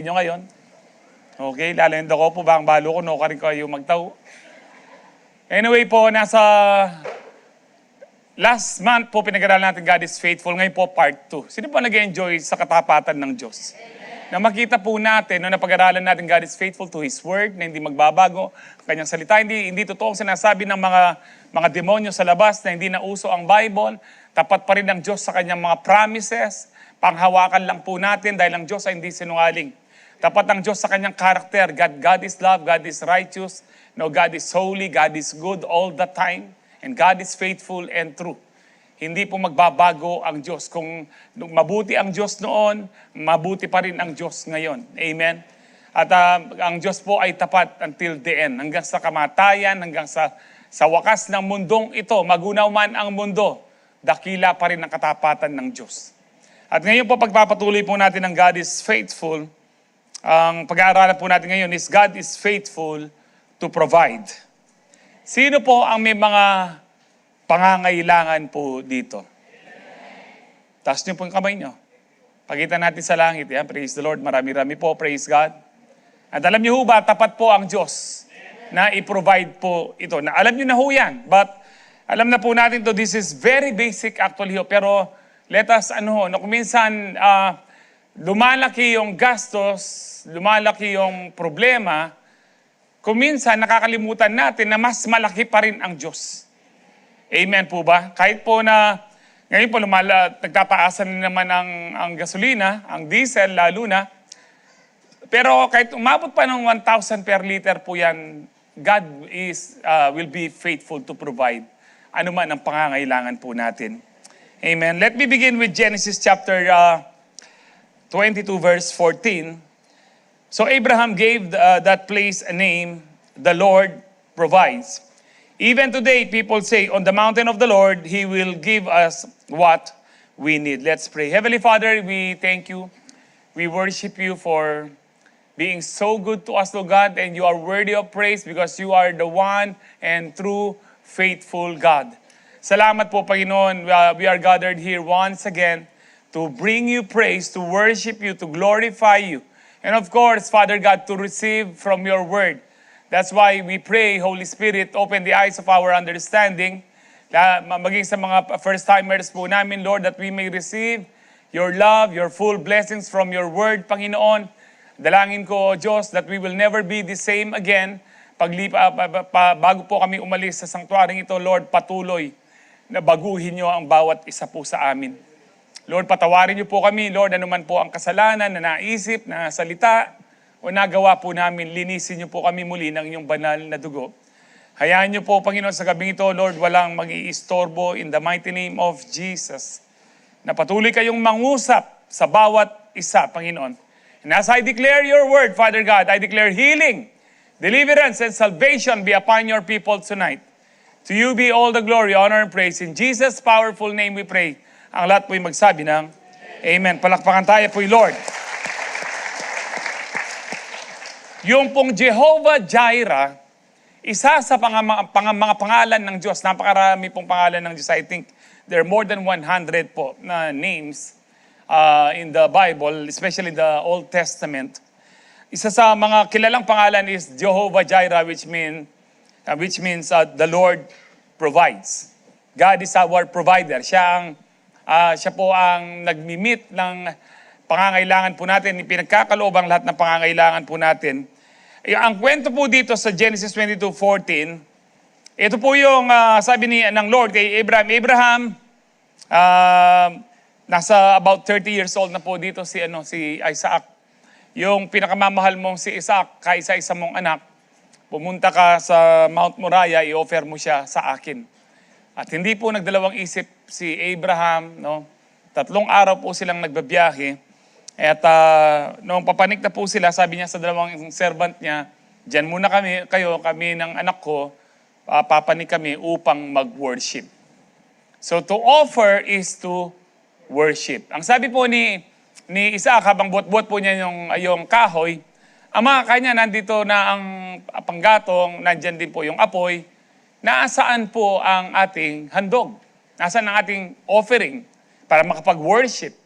Nyo ngayon. Okay, lalendo ko po ba ang balo ko, no ka rin kayo magtaw. Anyway po, nasa last month po pinag-aralan natin God is Faithful. Ngayon po part 2. Sino po nag-enjoy sa katapatan ng Diyos? Na makita po natin, no, na pag-aralan natin God is faithful to His Word, na hindi magbabago ang kanyang salita. Hindi totoo ang sinasabi ng mga demonyo sa labas na hindi na uso ang Bible. Tapat pa rin ang Diyos sa kanyang mga promises. Panghawakan lang po natin dahil ang Diyos ay hindi sinungaling. Tapat ang Diyos sa kanyang karakter. God is love, God is righteous, no, God is holy, God is good all the time, and God is faithful and true. Hindi po magbabago ang Diyos. Kung mabuti ang Diyos noon, mabuti pa rin ang Diyos ngayon. Amen? At ang Diyos po ay tapat until the end. Hanggang sa kamatayan, hanggang sa wakas ng mundong ito, magunaw man ang mundo, dakila pa rin ang katapatan ng Diyos. At ngayon po, pagpapatuloy po natin ang God is faithful, ang pag-aaralan po natin ngayon is God is faithful to provide. Sino po ang may mga pangangailangan po dito? Taas niyo po yung kamay niyo. Pakita natin sa langit. Yan. Praise the Lord. Marami-rami po. Praise God. At alam niyo ba, tapat po ang Diyos na i-provide po ito. Na, alam niyo na ho yan. But alam na po natin to, this is very basic actually. Pero let us, kung minsan lumalaki yung gastos, lumalaki yung problema, kung minsan nakakalimutan natin na mas malaki pa rin ang Diyos. Amen po ba? Kahit po na ngayon po nagtataasan naman ang gasolina, ang diesel lalo na. Pero kahit umabot pa ng 1,000 per liter po yan, God will be faithful to provide ano man ang pangangailangan po natin. Amen. Let me begin with Genesis chapter 22 verse 14. So Abraham gave that place a name, the Lord provides. Even today, people say, on the mountain of the Lord, He will give us what we need. Let's pray. Heavenly Father, we thank you. We worship you for being so good to us, O God, and you are worthy of praise because you are the one and true faithful God. Salamat po, Panginoon. We are gathered here once again to bring you praise, to worship you, to glorify you. And of course, Father God, to receive from your word. That's why we pray, Holy Spirit, open the eyes of our understanding. Maging sa mga first-timers po namin, Lord, that we may receive your love, your full blessings from your word, Panginoon. Dalangin ko, Diyos, that we will never be the same again. Bago po kami umalis sa sanctuary ito, Lord, patuloy na baguhin niyo ang bawat isa po sa amin. Lord, patawarin niyo po kami, Lord, anuman po ang kasalanan na naisip, na salita, o nagawa po namin, linisin niyo po kami muli ng inyong banal na dugo. Hayaan niyo po, Panginoon, sa gabing ito, Lord, walang mag-iistorbo in the mighty name of Jesus. Na patuloy kayong mangusap sa bawat isa, Panginoon. And as I declare your word, Father God, I declare healing, deliverance, and salvation be upon your people tonight. To you be all the glory, honor, and praise. In Jesus' powerful name we pray. Ang lahat po'y magsabi ng Amen. Palakpakan tayo po'y Lord. Yung pong Jehovah Jireh, isa sa mga pangalan ng Diyos, napakarami pong pangalan ng Diyos. I think there are more than 100 po na names in the Bible, especially the Old Testament. Isa sa mga kilalang pangalan is Jehovah Jireh, which means the Lord provides. God is our provider. Siya po ang nagmi-meet ng pangangailangan po natin, pinagkakaloob ang lahat ng pangangailangan po natin. Ang kwento po dito sa Genesis 22:14, ito po yung sabi ng Lord kay Abraham, nasa about 30 years old na po dito si Isaac. Yung pinakamamahal mong si Isaac, kaisa-isa mong anak, pumunta ka sa Mount Moriah, i-offer mo siya sa akin. At hindi po nagdalawang isip si Abraham, no? 3 araw po silang nagbabiyahe. At noong papanik na po sila, sabi niya sa dalawang servant niya, diyan muna kami ng anak ko, papanik kami upang mag-worship. So to offer is to worship. Ang sabi po ni Isaac, habang buot-buot po niya yung kahoy, Ama, kanya nandito na ang panggatong, nandyan din po yung apoy, nasaan po ang ating handog? Nasaan ang ating offering para makapag-worship?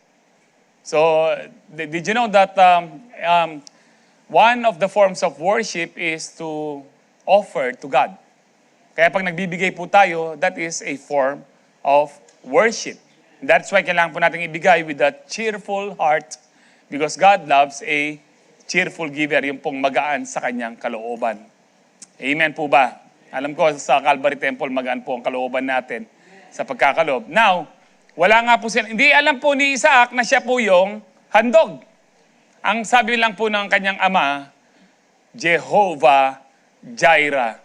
So, did you know that one of the forms of worship is to offer to God? Kaya pag nagbibigay po tayo, that is a form of worship. That's why kailangan po natin ibigay with a cheerful heart because God loves a cheerful giver, yung pong magaan sa kanyang kalooban. Amen po ba? Alam ko sa Calvary Temple, magaan po ang kalooban natin sa pagkakaloob. Now, wala nga po siya, hindi alam po ni Isaac na siya po yung handog. Ang sabi lang po ng kanyang ama, Jehovah Jireh,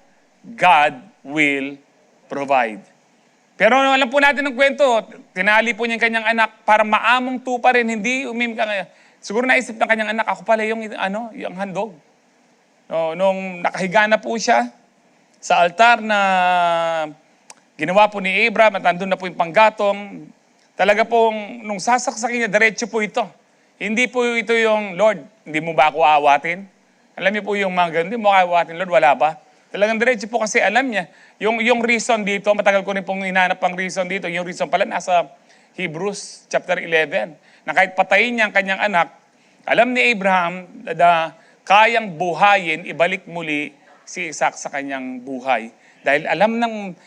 God will provide. Pero alam po natin ng kwento, tinali po niya yung kanyang anak para maamong tupa rin, hindi siguro naisip ng kanyang anak, ako pala yung handog. No, nung nakahiga na po siya sa altar na ginawa po ni Abraham at nandun na po yung panggatong, talaga pong nung sasaksakin niya, diretso po ito. Hindi po ito yung, Lord, hindi mo ba ako aawatin? Alam niyo po yung mga ganun, hindi mo aawatin, Lord, wala ba? Talagang diretso po kasi alam niya. Yung reason dito, matagal ko rin pong hinanap ang reason dito. Yung reason pala nasa Hebrews chapter 11. Na kahit patayin niya ang kanyang anak, alam ni Abraham na kayang buhayin, ibalik muli si Isaac sa kanyang buhay. Dahil alam ng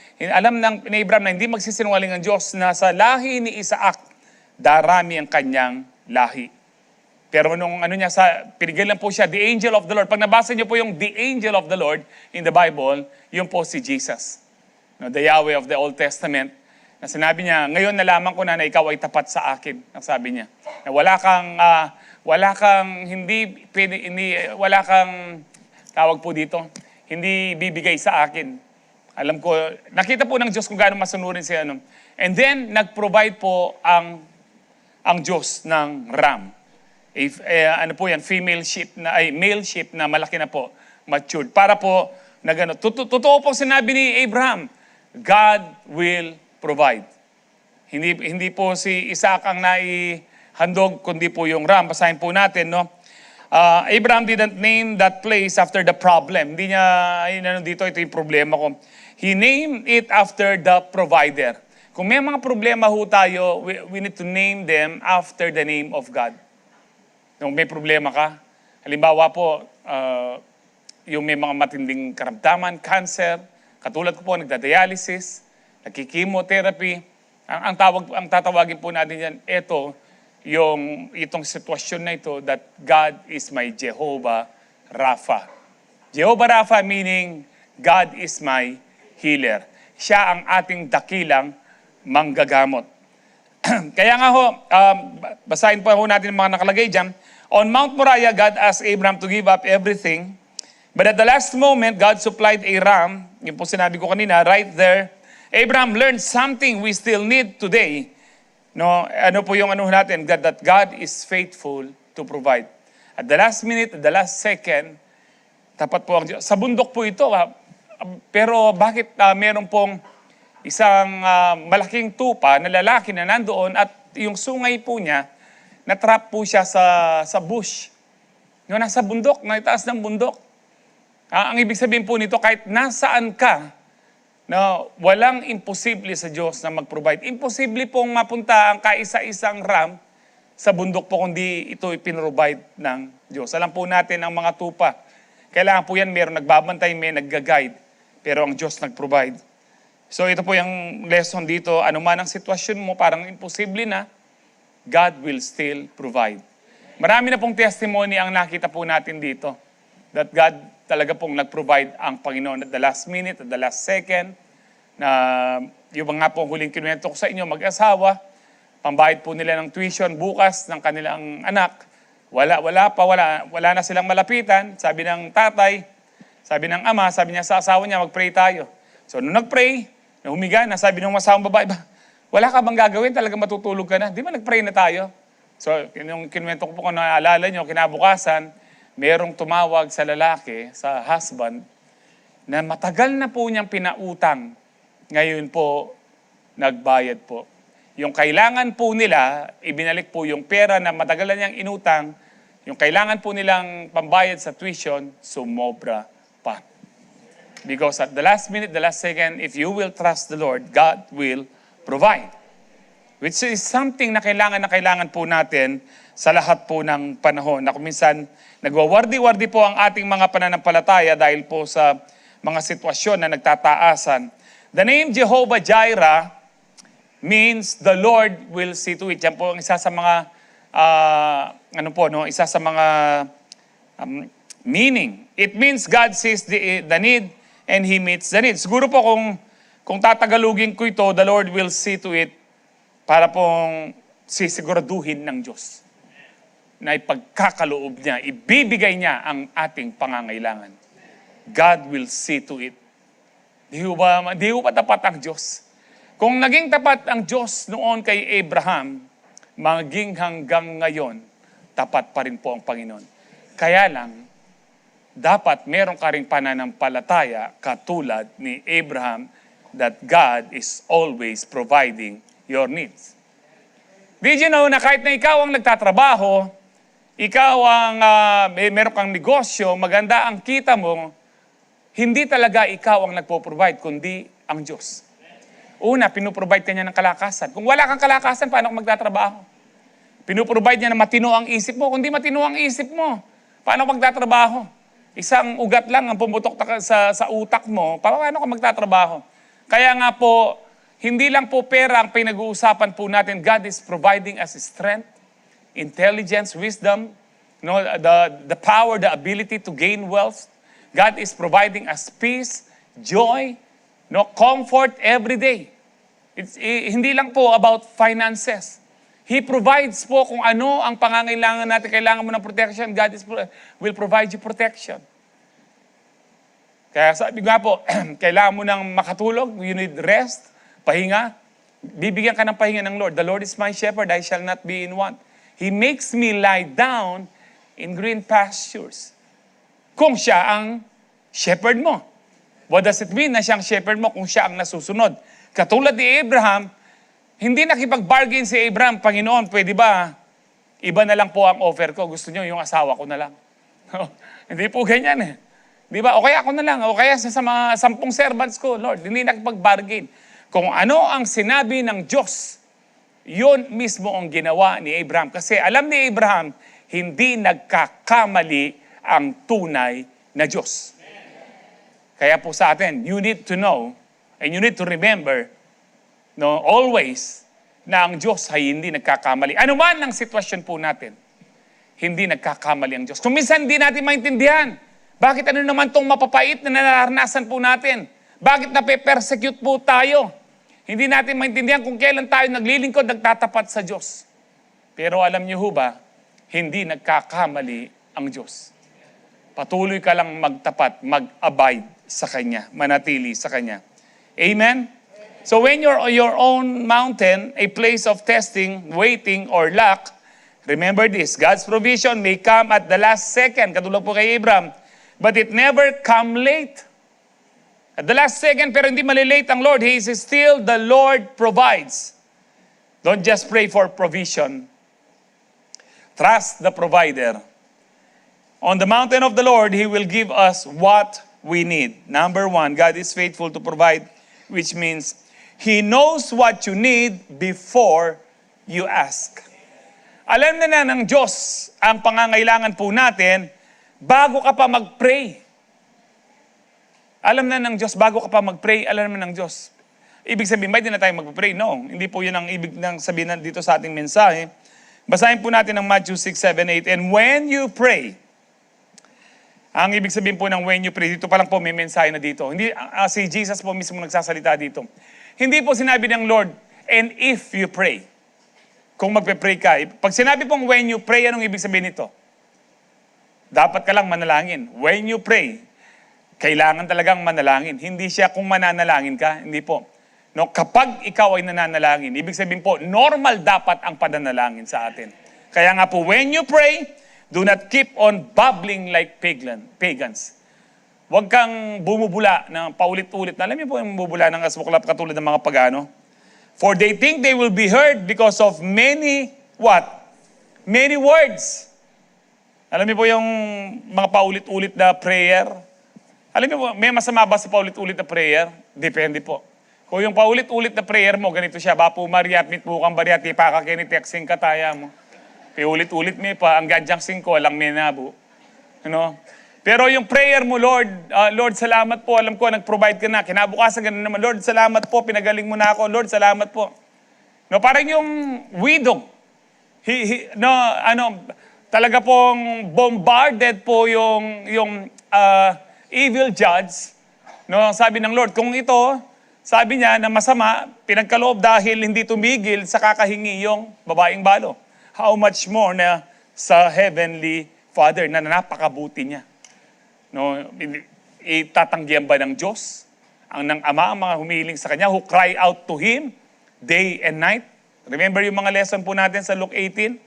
ni Abraham na hindi magsisinungaling ang Diyos na sa lahi ni Isaac, darami ang kanyang lahi. Pero nung pinigilan po siya, the angel of the Lord. Pag nabasa niyo po yung the angel of the Lord in the Bible, yun po si Jesus. No, the Yahweh of the Old Testament. Na sinabi niya, ngayon nalaman ko na ikaw ay tapat sa akin. Ang sabi niya. Na wala kang tawag po dito, hindi bibigay sa akin. Alam ko, nakita po ng Diyos kung gaano masunurin siya. And then, nag-provide po ang Diyos ng ram. Male sheep na malaki na po, matured. Para po, totoo po sinabi ni Abraham, God will provide. Hindi po si Isaac ang naihandog, kundi po yung ram. Basahin po natin, no? Abraham didn't name that place after the problem. Hindi niya, dito, ito yung problema ko. He named it after the provider. Kung may mga problema ho tayo, we need to name them after the name of God. Kung may problema ka, halimbawa po, yung may mga matinding karamdaman, cancer, katulad ko po, nagda-dialysis, nagki-chemotherapy, ang tatawagin po natin yan, itong sitwasyon na ito, that God is my Jehovah Rapha. Jehovah Rapha meaning, God is my healer. Siya ang ating dakilang manggagamot. Kaya nga ho, basahin po natin ang mga nakalagay dyan. On Mount Moriah, God asked Abraham to give up everything. But at the last moment, God supplied a ram. Yung po sinabi ko kanina, right there. Abraham learned something we still need today. No, ano po yung natin? That God is faithful to provide. At the last minute, at the last second, tapat po ang Diyos. Sa bundok po ito, pero bakit meron pong isang malaking tupa na lalaki na nandoon at yung sungay po niya, na-trap po siya sa bush. Yung nasa bundok, naitaas ng bundok. Ang ibig sabihin po nito, kahit nasaan ka, na walang imposible sa Diyos na mag-provide. Imposible pong mapunta ang kaisa-isang ram sa bundok po kundi ito ipinrovide ng Diyos. Alam po natin ang mga tupa. Kailangan po yan, meron nagbabantay, may nagga-guide. Pero ang Diyos nag-provide. So ito po yung lesson dito. Ano man ang sitwasyon mo, parang imposible na, God will still provide. Marami na pong testimony ang nakita po natin dito. That God talaga pong nag-provide ang Panginoon at the last minute, at the last second. Na yung mga pong huling kinuwento ko sa inyo, mag-asawa, pambayad po nila ng tuition bukas ng kanilang anak. Wala na silang malapitan. Sabi ng tatay, sabi ng ama, sabi niya sa asawa niya, mag-pray tayo. So nung nag-pray, humiga na, sabi ng asawang babae, wala ka bang gagawin? Talaga matutulog ka na. Di ba nag-pray na tayo? So, yung kinuwento ko po kung naalala nyo, kinabukasan, merong tumawag sa lalaki, sa husband, na matagal na po niyang pinautang. Ngayon po, nagbayad po. Yung kailangan po nila, ibinalik po yung pera na matagal na niyang inutang, yung kailangan po nilang pambayad sa tuition, sumobra pa. Because at the last minute, the last second, if you will trust the Lord, God will provide. which is something na kailangan po natin sa lahat po ng panahon. Na kung minsan, nagwawardi-wardi po ang ating mga pananampalataya dahil po sa mga sitwasyon na nagtataasan. The name Jehovah Jireh means the Lord will see to it. Yan po ang isa sa mga, isa sa mga meaning. It means God sees the need and He meets the need. Siguro po kung tatagalugin ko ito, the Lord will see to it para pong sisiguraduhin ng Diyos na ipagkakaloob niya, ibibigay niya ang ating pangangailangan. God will see to it. Di ba tapat ang Diyos? Kung naging tapat ang Diyos noon kay Abraham, maging hanggang ngayon, tapat pa rin po ang Panginoon. Kaya lang, dapat meron ka ring pananampalataya katulad ni Abraham that God is always providing your needs. Did you know na kahit na ikaw ang nagtatrabaho, ikaw ang meron kang negosyo, maganda ang kita mo, hindi talaga ikaw ang nagpo-provide, kundi ang Diyos. Una, pinuprovide ka niya ng kalakasan. Kung wala kang kalakasan, paano ka magtatrabaho? Pinuprovide niya na matino ang isip mo. Kung di matino ang isip mo, paano ka magtatrabaho? Isang ugat lang ang pumutok sa utak mo, paano ka magtatrabaho? Kaya nga po, hindi lang po pera ang pinag-uusapan po natin. God is providing us strength, intelligence, wisdom, the power, the ability to gain wealth. God is providing us peace, joy, comfort every day. Hindi lang po about finances. He provides po kung ano ang pangangailangan natin. Kailangan mo ng protection, God will provide you protection. Kaya sabi nga po, kailangan mo ng makatulog, you need rest, pahinga. Bibigyan ka ng pahinga ng Lord. The Lord is my shepherd, I shall not be in want. He makes me lie down in green pastures. Kung siya ang shepherd mo. What does it mean na siyang shepherd mo kung siya ang nasusunod? Katulad ni Abraham, hindi nakipag-bargain si Abraham, Panginoon, pwede ba? Iba na lang po ang offer ko. Gusto niyo yung asawa ko na lang. Hindi po ganyan eh. Di ba? O kaya ako na lang. O kaya sa mga 10 servants ko, Lord, hindi nakipag-bargain. Kung ano ang sinabi ng Diyos, yun mismo ang ginawa ni Abraham. Kasi alam ni Abraham, hindi nagkakamali ang tunay na Diyos. Kaya po sa atin, you need to know and you need to remember always na ang Diyos ay hindi nagkakamali. Ano man ang sitwasyon po natin, hindi nagkakamali ang Diyos. Kung minsan hindi natin maintindihan, bakit ano naman tong mapapait na nararanasan po natin? Bakit nape-persecute po tayo? Hindi natin maintindihan kung kailan tayo naglilingkod, nagtatapat sa Diyos. Pero alam niyo ho ba, hindi nagkakamali ang Diyos. Patuloy ka lang magtapat, mag-abide sa Kanya, manatili sa Kanya. Amen? So when you're on your own mountain, a place of testing, waiting, or lack, remember this, God's provision may come at the last second, katulad po kay Abraham, but it never come late. At the last second, pero hindi malilate ang Lord. He is still the Lord provides. Don't just pray for provision. Trust the provider. On the mountain of the Lord, He will give us what we need. Number 1, God is faithful to provide, which means He knows what you need before you ask. Alam na ng Diyos ang pangangailangan po natin bago ka pa mag-pray. Alam na ng Diyos, bago ka pa mag-pray, alam na ng Diyos. Ibig sabihin, hindi na tayo mag-pray? No, hindi po yun ang ibig ng sabihin dito sa ating mensahe. Basahin po natin ang Matthew 6, 7, 8. And when you pray, ang ibig sabihin po ng when you pray, dito pa lang po may mensahe na dito. Hindi, si Jesus po mismo nagsasalita dito. Hindi po sinabi ng Lord, and if you pray. Kung magpe-pray ka, pag sinabi pong when you pray, anong ibig sabihin nito? Dapat ka lang manalangin. When you pray, kailangan talagang manalangin. Hindi siya kung mananalangin ka, hindi po. No, kapag ikaw ay nananalangin, ibig sabihin po, normal dapat ang pananalangin sa atin. Kaya nga po, when you pray, do not keep on babbling like pagans. Huwag kang bumubula ng paulit-ulit. Alam niyo po yung bumubula ng asmuklap katulad ng mga pagano? For they think they will be heard because of many, what? Many words. Alam niyo po yung mga paulit-ulit na prayer? Alam niyo po, may masama ba sa paulit-ulit na prayer? Depende po. Kung yung paulit-ulit na prayer mo, ganito siya, Bapu Maria, mit mo kang bariat, ipakakinitexing kataya mo. Paulit-ulit mo pa, ang gadyang singko, alang minabu. Pero yung prayer mo, Lord, Lord, salamat po, alam ko, nag-provide ka na. Kinabukasan, ganun naman, Lord, salamat po, pinagaling mo na ako, Lord, salamat po. Parang yung widow, talaga pong bombarded po yung evil judge. Sabi ng Lord, kung ito, sabi niya na masama, pinagkaloob dahil hindi tumigil sa kakahingi yung babaeng balo. How much more na sa Heavenly Father na napakabuti niya. Itatanggihan ba ng Diyos ang ng Ama ang mga humiling sa Kanya who cry out to Him day and night? Remember yung mga lesson po natin sa Luke 18?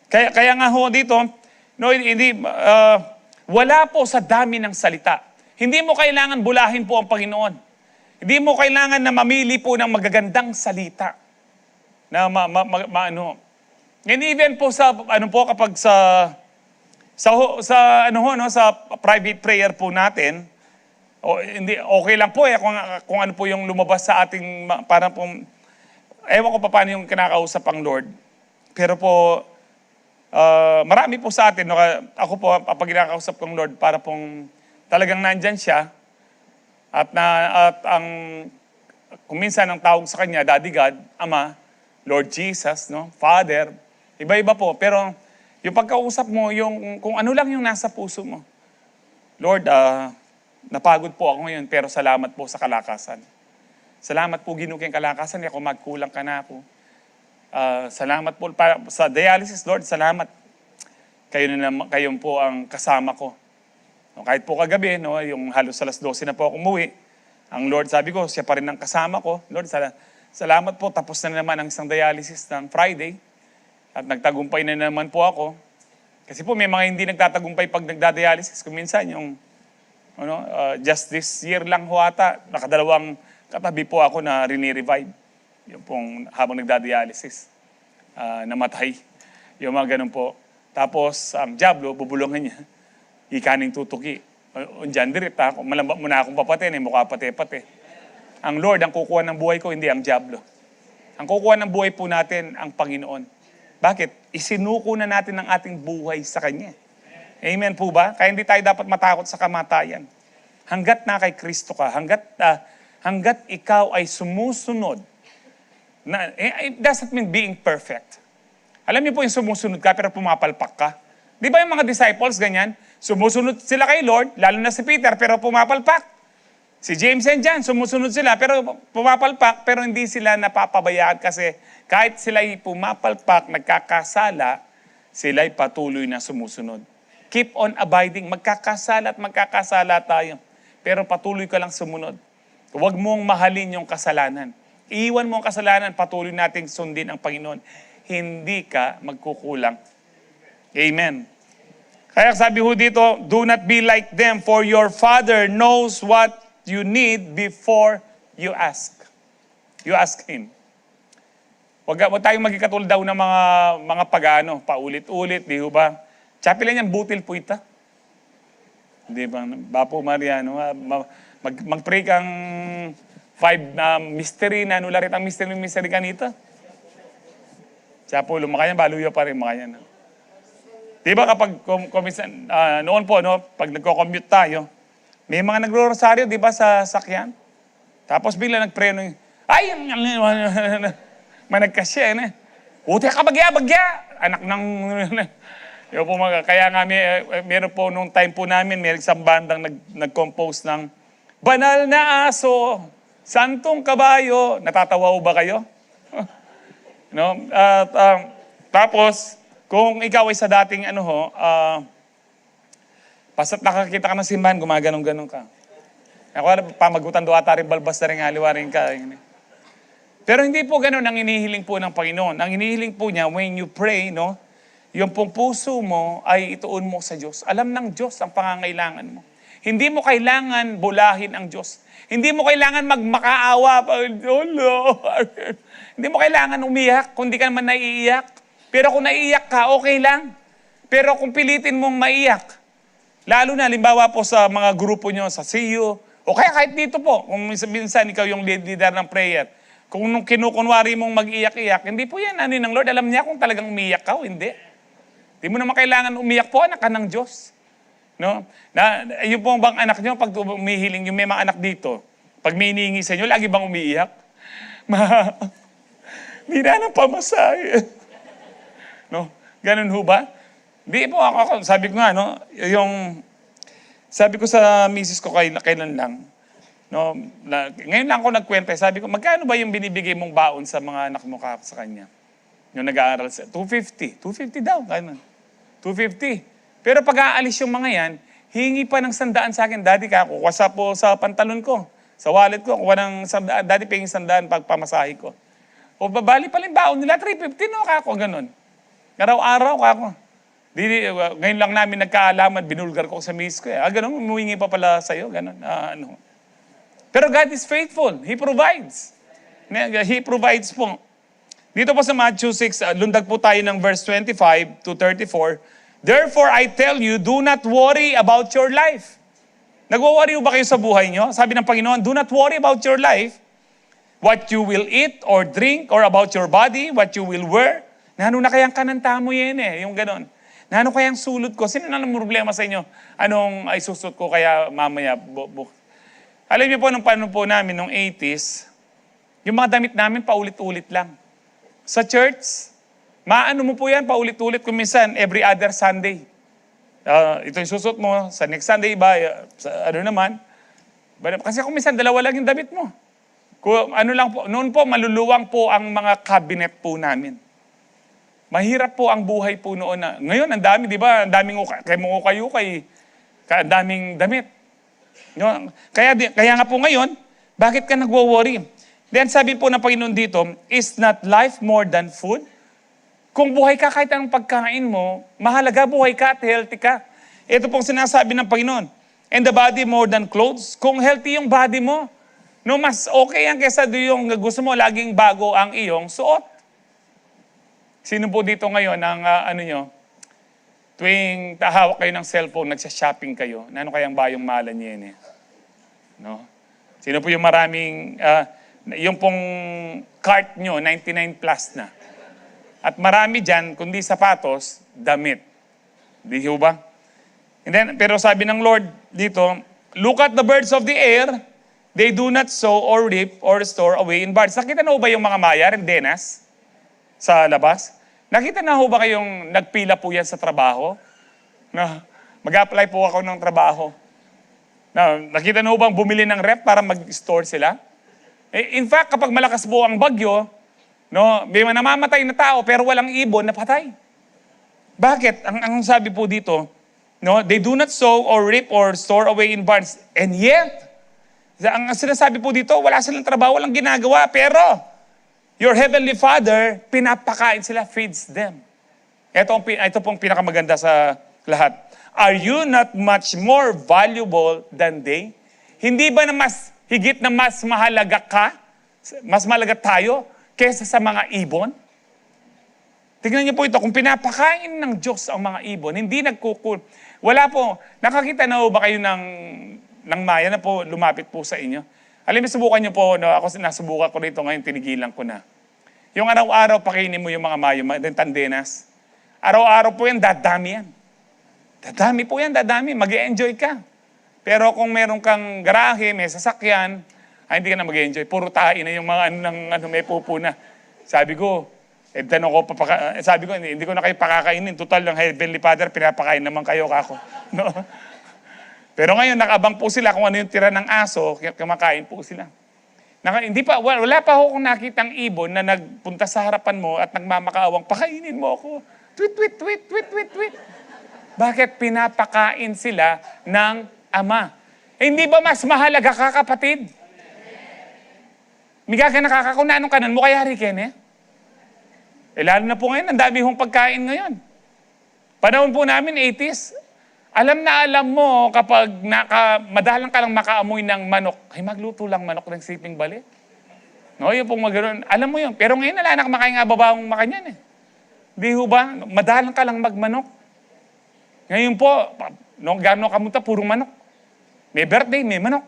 Kaya nga ho dito, wala po sa dami ng salita. Hindi mo kailangan bulahin po ang Panginoon. Hindi mo kailangan na mamili po ng magagandang salita. And even po sa kapag sa private prayer po natin, hindi okay lang po kung ano po yung lumabas sa ating parang po, ewan ko pa paano yung kinakausap ang Lord. Pero po marami po sa atin, ako po pag kinakausap kong Lord, para pong talagang nandyan siya. At kung minsan ang tawag sa Kanya, Daddy God, Ama, Lord Jesus, Father, iba-iba po. Pero yung pagkausap mo, kung ano lang yung nasa puso mo. Lord, napagod po ako ngayon, pero salamat po sa kalakasan. Salamat po, Ginoo, kayong kalakasan, hindi ako magkulang ka na ako. Salamat po sa dialysis, Lord, salamat. Kayo po ang kasama ko. Kahit po kagabi, yung halos alas 12 na po ako umuwi, ang Lord, sabi ko, siya pa rin ang kasama ko. Lord, salamat po, tapos na naman ang isang dialysis ng Friday. At nagtagumpay na naman po ako. Kasi po may mga hindi nagtatagumpay pag nagda-dialysis. Kung minsan, just this year lang ho ata, nakadalawang katabi po ako na rini-revive. Yung pong habang nagda-dialysis, namatay. Yung mga ganun po. Tapos, ang diablo, bubulungan niya. Ikaning tutuki. Diyan direct malambak mo na akong papatin, mukha pate-pate. Ang Lord, ang kukuha ng buhay ko, hindi ang diablo. Ang kukuha ng buhay po natin, ang Panginoon. Bakit? Isinuko na natin ang ating buhay sa Kanya. Amen po ba? Kaya hindi tayo dapat matakot sa kamatayan. Hanggat na kay Kristo ka, hanggat ikaw ay sumusunod, it doesn't mean being perfect. Alam niyo po yung sumusunod ka pero pumapalpak ka. Di ba yung mga disciples ganyan? Sumusunod sila kay Lord, lalo na si Peter, pero pumapalpak. Si James and John, sumusunod sila, pero pumapalpak, pero hindi sila napapabayaan kasi kahit sila'y pumapalpak, nagkakasala, sila'y patuloy na sumusunod. Keep on abiding. Magkakasala at magkakasala tayo. Pero patuloy ka lang sumunod. Huwag mong mahalin yung kasalanan. Iiwan mo ang kasalanan, patuloy nating sundin ang Panginoon. Hindi ka magkukulang. Amen. Kaya sabi ho dito, do not be like them, for your Father knows what you need before you ask. You ask Him. Huwag tayong maging katulad daw ng mga pagano, paulit-ulit, di ho ba? Chapel yan, butil po ita. Di ba? Bapo Mariano, mag-pray kang 5 mystery na nularit ang mystery kanita. Siya po, lumakanya, baluyo pa rin makanya na. Di ba kapag noon po, pag nagko-commute tayo, may mga nagro-rosaryo, di ba, sa sakyan? Tapos bigla nag-pray nung, ay, managkasya, uti ka bagya. Anak ng, yun po kaya nga meron po nung time po namin, may isang bandang nag-compose ng, banal na aso, santong kabayo. Natatawa ba kayo? Tapos, kung ikaw ay sa dating pasat nakakita ka ng simbahan, gumaganong-ganong ka. Ako, pamagutan doon ata rin balbas na rin, haliwa rin ka. Pero hindi po ganun ang inihiling po ng Panginoon. Ang inihiling po niya, when you pray, yung pong puso mo ay ituon mo sa Diyos. Alam ng Diyos ang pangangailangan mo. Hindi mo kailangan bulahin ang Diyos. Hindi mo kailangan magmakaawa. Oh Lord. Hindi mo kailangan umiyak kung di ka naman naiiyak. Pero kung naiiyak ka, okay lang. Pero kung pilitin mong maiyak, lalo na, limbawa po sa mga grupo nyo, sa CU, O kaya kahit dito po, kung minsan ikaw yung leader ng prayer, kung nung kinukunwari mong mag-iyak-iyak, hindi po yan ano ng Lord. Alam niya kung talagang umiyak ka o hindi. Hindi mo naman kailangan umiyak po, anak ka ng Diyos. No? Yung po bang anak nyo, pag umihiling, yung may mga anak dito, pag may hinihingi sa inyo, lagi bang umiiyak? Hindi na ng pamasahe. No? Ganun ho ba? Di po ako, sabi ko nga, no, sabi ko sa misis ko kailan lang, no, ngayon lang ako nagkwenta, sabi ko, magkano ba yung binibigay mong baon sa mga anak mo sa kanya? Yung nag-aaral sa, 250 daw, ganun. 250. Pero pag aalis yung mga yan, hingi pa ng 100 sa akin, Daddy ka, kukuha po sa pantalon ko, sa wallet ko, kukuha ng 100, Daddy paying 100 pagpamasahe ko. O babali pa rin baon nila, 350, no, kako, ganun. Araw-araw, kako. Ngayon lang namin nagkaalaman, binulgar ko sa miss ko. Ganun, umuhingi pa pala sa'yo, ganun. Pero God is faithful. He provides. He provides po. Dito po sa Matthew 6, lundag po tayo ng verse 25 to 34. Therefore, I tell you, do not worry about your life. Nagwo-worry ba kayo sa buhay nyo? Sabi ng Panginoon, do not worry about your life, what you will eat or drink, or about your body, what you will wear. Nano na kayang kananta mo yan yung ganon. Nano kayang sulot ko? Sino na problema sa inyo? Anong ay susot ko kaya mamaya? Alam niyo po, nung paano po namin, nung 80s, yung mga damit namin paulit-ulit lang. Sa church, maano mo po yan, paulit-ulit kung minsan, every other Sunday. Ito yung susot mo, sa next Sunday iba, sa ano naman. Kasi kung minsan, dalawa lang yung damit mo. Kung ano lang po, noon po, maluluwang po ang mga cabinet po namin. Mahirap po ang buhay po noon na. Ngayon, ang dami, di ba? Ang daming ukay-ukay, ang daming damit. No? Kaya nga po ngayon, bakit ka nagwo-worry? Then sabi po ng Panginoon dito, is not life more than food? Kung buhay ka kahit anong pagkain mo, mahalaga buhay ka at healthy ka. Ito pong sinasabi ng Panginoon. And the body more than clothes. Kung healthy yung body mo, no, mas okay yan kesa yung gusto mo laging bago ang iyong suot. Sino po dito ngayon ang tuwing tahawak kayo ng cellphone, nagsha-shopping kayo, na ano kayang bayong malan niya no? Sino po yung maraming, yung pong cart nyo, 99 plus na. At marami dyan, kundi sapatos, damit. Di ba? And then, pero sabi ng Lord dito, look at the birds of the air, they do not sow or reap or store away in barns. Nakita na ba yung mga maya, rendenas, sa labas? Nakita na ba kayong nagpila po yan sa trabaho? Na, mag-apply po ako ng trabaho. Nakita na bang bumili ng rep para mag-store sila? In fact, kapag malakas po ang bagyo, no, may namamatay na tao pero walang ibon na patay. Bakit? Ang sabi po dito, no, they do not sow or reap or store away in barns. And yet, ang sinasabi po dito, wala silang trabaho, walang ginagawa. Pero, your heavenly Father, pinapakain sila, feeds them. Ito pong pinakamaganda sa lahat. Are you not much more valuable than they? Hindi ba na mas higit na mas mahalaga ka? Mas mahalaga tayo kesa sa mga ibon? Tingnan niyo po ito, kung pinapakain ng Diyos ang mga ibon, hindi nagkukul. Wala po, nakakita na ba kayo ng maya na po lumapit po sa inyo? Alam mo, subukan niyo po, no, ako nasubukan ko rito ngayon, tinigilan ko na. Yung araw-araw, pakainin mo yung mga mayo, tandenas. Araw-araw po yan, dadami yan. Dadami po yan, dadami. Mag-e-enjoy ka. Pero kung meron kang garahe, may sasakyan, hindi ka na mag-enjoy. Puro tahi na yung mga may pupo na. Sabi ko, sabi ko, hindi ko na kayo pakakainin. Total ng Heavenly Father, pinapakain naman kayo kako. No? Pero ngayon, nakabang po sila kung ano yung tira ng aso, kumakain po sila. Wala pa akong nakitang ibon na nagpunta sa harapan mo at nagmamakaawang, pakainin mo ako. Tweet, tweet, tweet, tweet, tweet, tweet. Bakit pinapakain sila ng Ama? Hindi ba mas mahalaga ka, kapatid? Miga ka nakakakuna, anong kanan mo kaya, Riken, lalo na po ngayon, ang dami hong pagkain ngayon. Panahon po namin, 80s, alam na alam mo kapag madalang ka lang makaamoy ng manok, ay magluto lang manok ng siping bali. No, yung pong maganoon. Alam mo yun. Pero ngayon, wala na kumakain nga babawang makanyan Di ho ba? Madalang ka lang magmanok. Ngayon po, no, gano'n kamunta, purong manok. May birthday, may manok.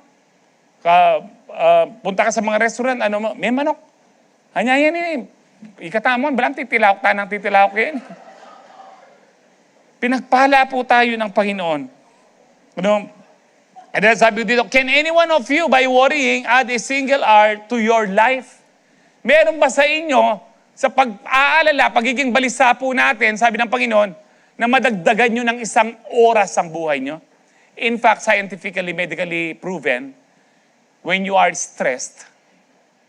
Punta ka sa mga restaurant, may manok. Hanya yan ikatamon, balang titilawak tayo ng titilawak yan. Pinagpala po tayo ng Panginoon. And then sabi dito, can any one of you by worrying add a single hour to your life? Meron ba sa inyo, sa pag-aalala, pagiging balisa po natin, sabi ng Panginoon, na madagdagan nyo ng isang oras ang buhay nyo? In fact, scientifically, medically proven, when you are stressed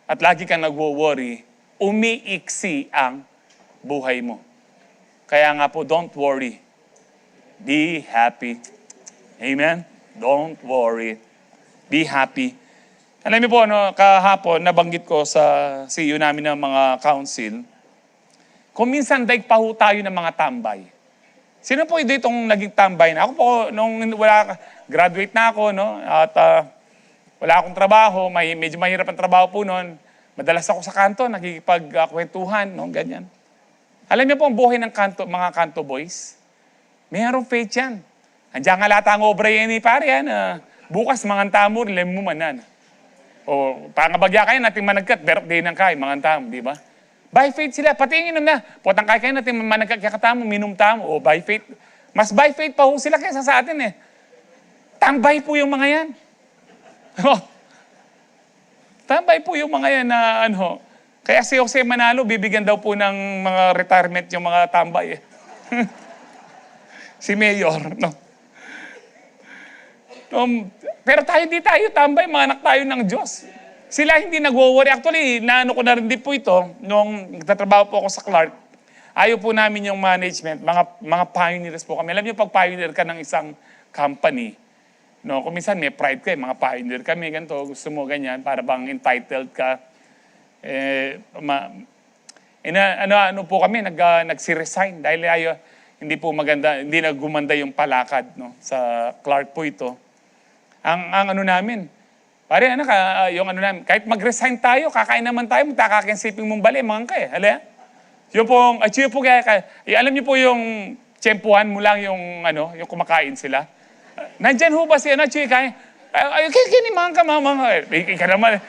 at lagi kang nagwo-worry, umiiksi ang buhay mo. Kaya nga po, don't worry. Be happy. Amen? Don't worry. Be happy. Alam niyo po, kahapon, nabanggit ko sa CEO namin ng mga council, kung minsan daig pa ho tayo ng mga tambay. Sino po itong naging tambay na? Ako po, nung graduate na ako, at wala akong trabaho, medyo mahirap ang trabaho po noon, madalas ako sa kanto, nakikipagkwentuhan, ganyan. Alam niyo po ang buhay ng mga kanto boys? Mayroong faith yan. Andiyan nga lata ang obra yan pare yan. Bukas mga tamo, rilem mo manan. O pangabagya kayo natin managkat, birthday ng kayo, mga tamo, di ba? By faith sila, pati yung inom na. Potang kayo natin managkat kakatamo, minum tamo. O by faith. Mas by faith pa ho sila kaysa sa atin Tambay po yung mga yan. Tambay po yung mga yan na Kaya si Jose Manalo, bibigyan daw po ng mga retirement yung mga tambay Si Mayor, pero tayo hindi tayo tambay, mga anak tayo ng Diyos. Sila hindi nagwo-worry. Actually, naano ko na rin din po ito, nung nagtatrabaho po ako sa Clark, ayaw po namin yung management, mga pioneers po kami. Alam niyo, pag pioneer ka ng isang company, kung minsan may pride ka, mga pioneer kami, ganito, gusto mo ganyan, para bang entitled ka. Po kami, nagsi-resign dahil hindi po maganda, hindi nagumanda yung palakad sa Clark po ito. Ang namin, pare, namin, kahit mag-resign tayo, kakain naman tayo, magkakakinsiping mong bali, mga kaya, Yung pong, alam niyo po yung tsempuhan mo lang yung kumakain sila. Nandyan ho ba si Chuy, kaya, kinimangan ka, mga, ika naman,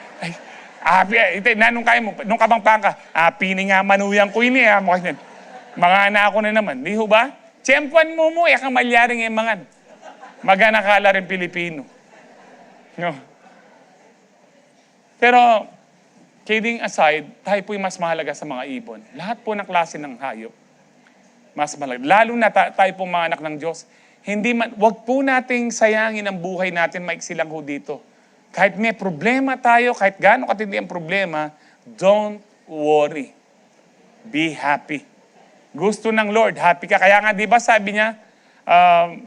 nung kaya mo, nung kabangpang ka, pini nga manuyang ko ini, mga anak ko na naman, di ho ba? Tsempuhan mo, yakang malyaring yung mga, maganakala rin Pilipino. Pero, kidding aside, tayo po'y mas mahalaga sa mga ibon. Lahat po ng klase ng hayop, mas mahalaga. Lalo na tayo pong mga anak ng Diyos, wag po nating sayangin ang buhay natin, maiksi lang ho dito. Kahit may problema tayo, kahit gaano katindi ang problema, don't worry. Be happy. Gusto ng Lord, happy ka. Kaya nga, di ba sabi niya,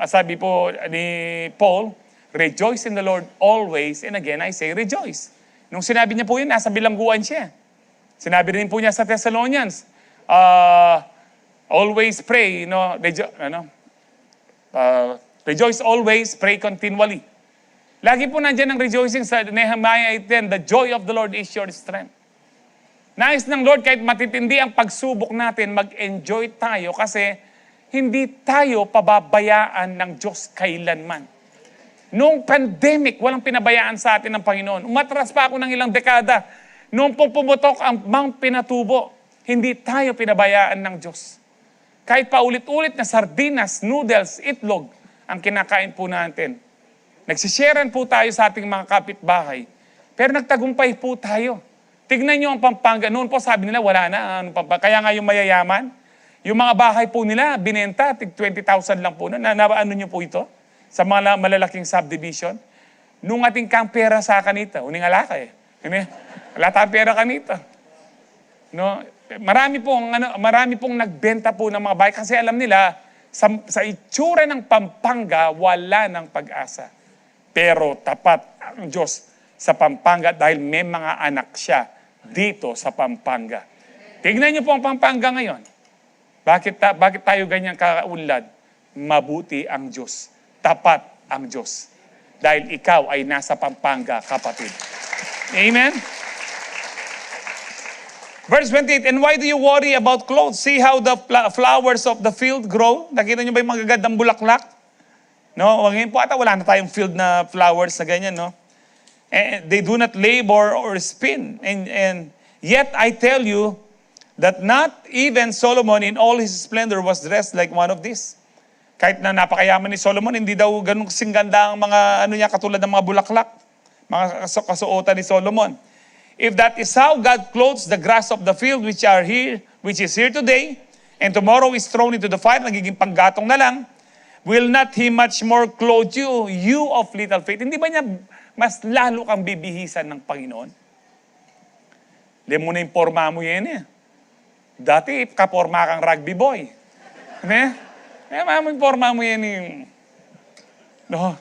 sabi po ni Paul, rejoice in the Lord always, and again I say rejoice. Nung sinabi niya po yun, nasa bilangguan siya. Sinabi rin po niya sa Thessalonians, always pray, rejoice always, pray continually. Lagi po nandiyan ang rejoicing sa Nehemiah 8:10, the joy of the Lord is your strength. Nais ng Lord, kahit matitindi ang pagsubok natin, mag-enjoy tayo kasi hindi tayo pababayaan ng Diyos kailanman. Noong pandemic, walang pinabayaan sa atin ng Panginoon. Umatras pa ako ng ilang dekada. Noong pumutok ang Mount Pinatubo, hindi tayo pinabayaan ng Diyos. Kahit paulit-ulit na sardinas, noodles, itlog, ang kinakain po natin. Nagsisharean po tayo sa ating mga kapitbahay. Pero nagtagumpay po tayo. Tignan nyo ang Pampanga. Noon po sabi nila, wala na. Kaya nga yung mayayaman, yung mga bahay po nila, binenta, 20,000 lang po. Ano nyo po ito? Sa mga malalaking subdivision. Nung ating kang pera sa kanita, uning alaka Wala tayong pera kanita. Marami pong nagbenta po ng mga bahay kasi alam nila, sa itsura ng Pampanga, wala ng pag-asa. Pero tapat ang Diyos sa Pampanga dahil may mga anak siya dito sa Pampanga. Tignan niyo po ang Pampanga ngayon. Bakit tayo ganyan kaunlad? Mabuti ang Diyos. Tapat ang Diyos. Dahil ikaw ay nasa Pampanga, kapatid. Amen? Verse 28, and why do you worry about clothes? See how the flowers of the field grow? Nakita niyo ba yung magagandang bulaklak? Ngayon po ata wala na tayong field na flowers na ganyan, And they do not labor or spin. And yet I tell you that not even Solomon in all his splendor was dressed like one of these. Kahit na napakayaman ni Solomon, hindi daw ganun kasing ganda ang mga katulad ng mga bulaklak, mga kasuotan ni Solomon. If that is how God clothes the grass of the field which is here today, and tomorrow is thrown into the fire, nagiging panggatong na lang, will not He much more clothe you, you of little faith? Hindi ba niya mas lalo kang bibihisan ng Panginoon? Hindi mo na yung forma mo yan eh. Dati, kaporma kang rugby boy. Yung forma mo yan yung... No.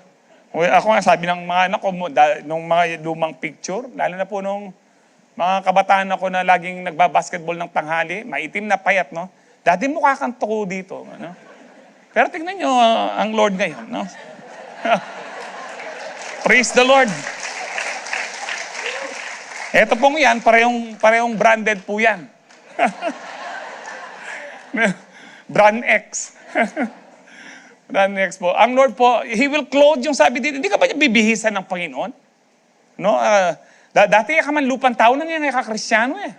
Ako nga sabi ng mga anak ko, nung mga lumang picture, lalo na po nung mga kabataan ako na laging nagbabasketball ng tanghali, maitim na payat, no? Dati mukha kang tuko dito, ano? Pero tingnan nyo ang Lord ngayon, no? Praise the Lord. Ito pong yan, parehong branded po yan. Brand X. Brand X po. Ang Lord po, He will clothe yung sabi dito. Hindi ka ba niya bibihisan ng Panginoon? No? Dati ka man lupang tao na niya, kakristyano eh.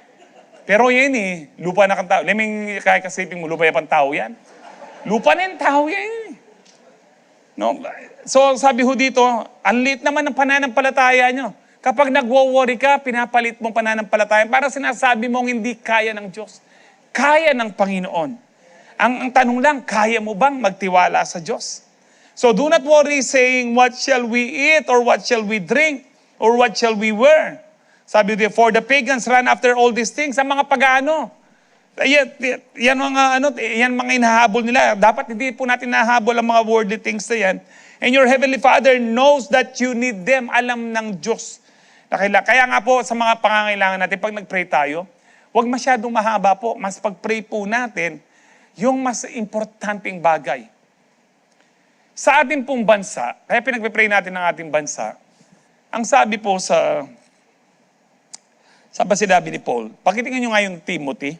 Pero yan eh, lupa na kang tao. Leming kaya kasiping mo, lupa yung tao yan. Lupa na yung tao yan eh. No? So sabi ho dito, ang liit naman ng pananampalataya nyo. Kapag nagwo-worry ka, pinapalit mong pananampalataya para sinasabi mong hindi kaya ng Diyos. Kaya ng Panginoon. Ang tanong lang, kaya mo bang magtiwala sa Diyos? So do not worry saying, what shall we eat or what shall we drink or what shall we wear? Sabi dito, for the pagans run after all these things. Ang mga pagano, yan mga inahabol nila. Dapat hindi po natin nahabol ang mga worldly things na yan. And your Heavenly Father knows that you need them. Alam ng Diyos. Kaya nga po sa mga pangangailangan natin, pag nag-pray tayo, huwag masyadong mahaba po. Mas pag-pray po natin, yung mas importanteng bagay. Sa ating pong bansa, kaya pinag-pray natin ng ating bansa, ang sabi po sa sinabi ni Paul, pakitingnan nyo nga yung Timothy,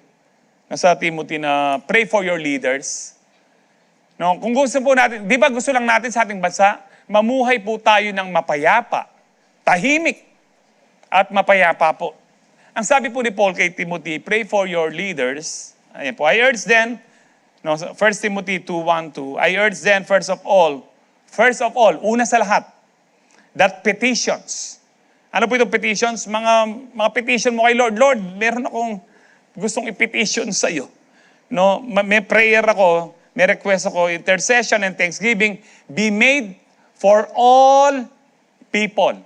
nasa Timothy na pray for your leaders. No, kung gusto po natin, di ba gusto lang natin sa ating bansa, mamuhay po tayo ng mapayapa, tahimik, at mapayapa po. Ang sabi po ni Paul kay Timothy, pray for your leaders. Ayan po, I urge them, 1 Timothy 2:1-2, I urge them first of all, una sa lahat, that petitions. Ano po itong petitions? Mga petition mo kay Lord. Lord, meron akong gustong i-petition sa iyo. No, may prayer ako, may request ako, intercession and thanksgiving be made for all people.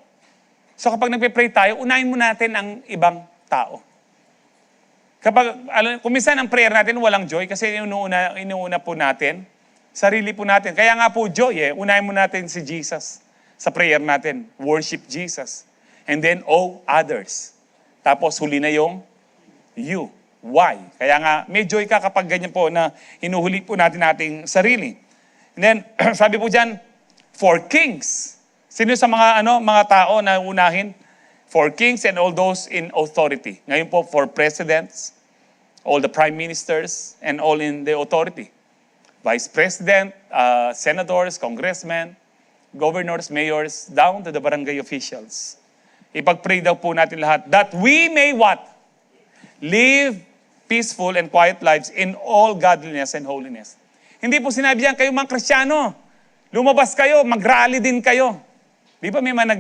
So kapag nagpe-pray tayo, unahin mo natin ang ibang tao. Kung minsan ang prayer natin walang joy kasi inuuna po natin, sarili po natin. Kaya nga po joy unahin mo natin si Jesus sa prayer natin. Worship Jesus. And then, others. Tapos huli na yung you. Why? Kaya nga, may joy ka kapag ganyan po na hinuhuli po natin ating sarili. And then, sabi po dyan, for kings. Sino sa mga tao na unahin? For kings and all those in authority. Ngayon po, for presidents, all the prime ministers, and all in the authority. Vice president, senators, congressmen, governors, mayors, down to the barangay officials. Ipag-pray daw po natin lahat that we may what? Live peaceful and quiet lives in all godliness and holiness. Hindi po sinabi yan, kayo mga Kristiyano, lumabas kayo, mag-rally din kayo. Di ba may mga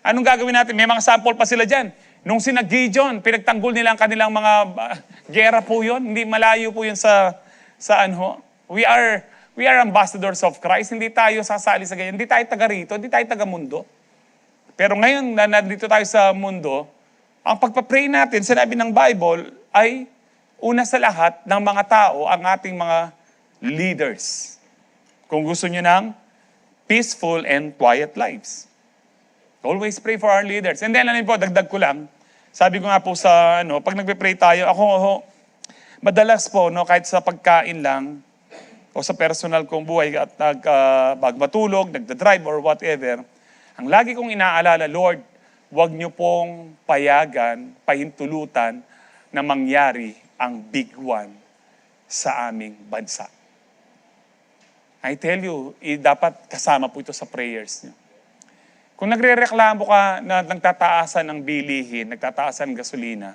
anong gagawin natin? May mga sample pa sila dyan. Nung sina Gideon, pinagtanggol nila ang kanilang mga gera po yun. Hindi malayo po yun sa We are ambassadors of Christ. Hindi tayo sasali sa ganyan. Hindi tayo taga rito, hindi tayo taga mundo. Pero ngayon na nandito tayo sa mundo, ang pagpa-pray natin, sinabi ng Bible, ay una sa lahat ng mga tao, ang ating mga leaders. Kung gusto nyo ng peaceful and quiet lives. Always pray for our leaders. And then, dagdag ko lang, sabi ko nga po sa, pag nagpe-pray tayo, ako, madalas po, kahit sa pagkain lang, o sa personal kong buhay, at matulog, nagda-drive, or whatever, ang lagi kong inaalala, Lord, huwag niyo pong payagan, pahintulutan na mangyari ang big one sa aming bansa. I tell you, dapat kasama po ito sa prayers niyo. Kung nagrereklamo ka na nagtataasan ng bilihin, nagtataasan ng gasolina,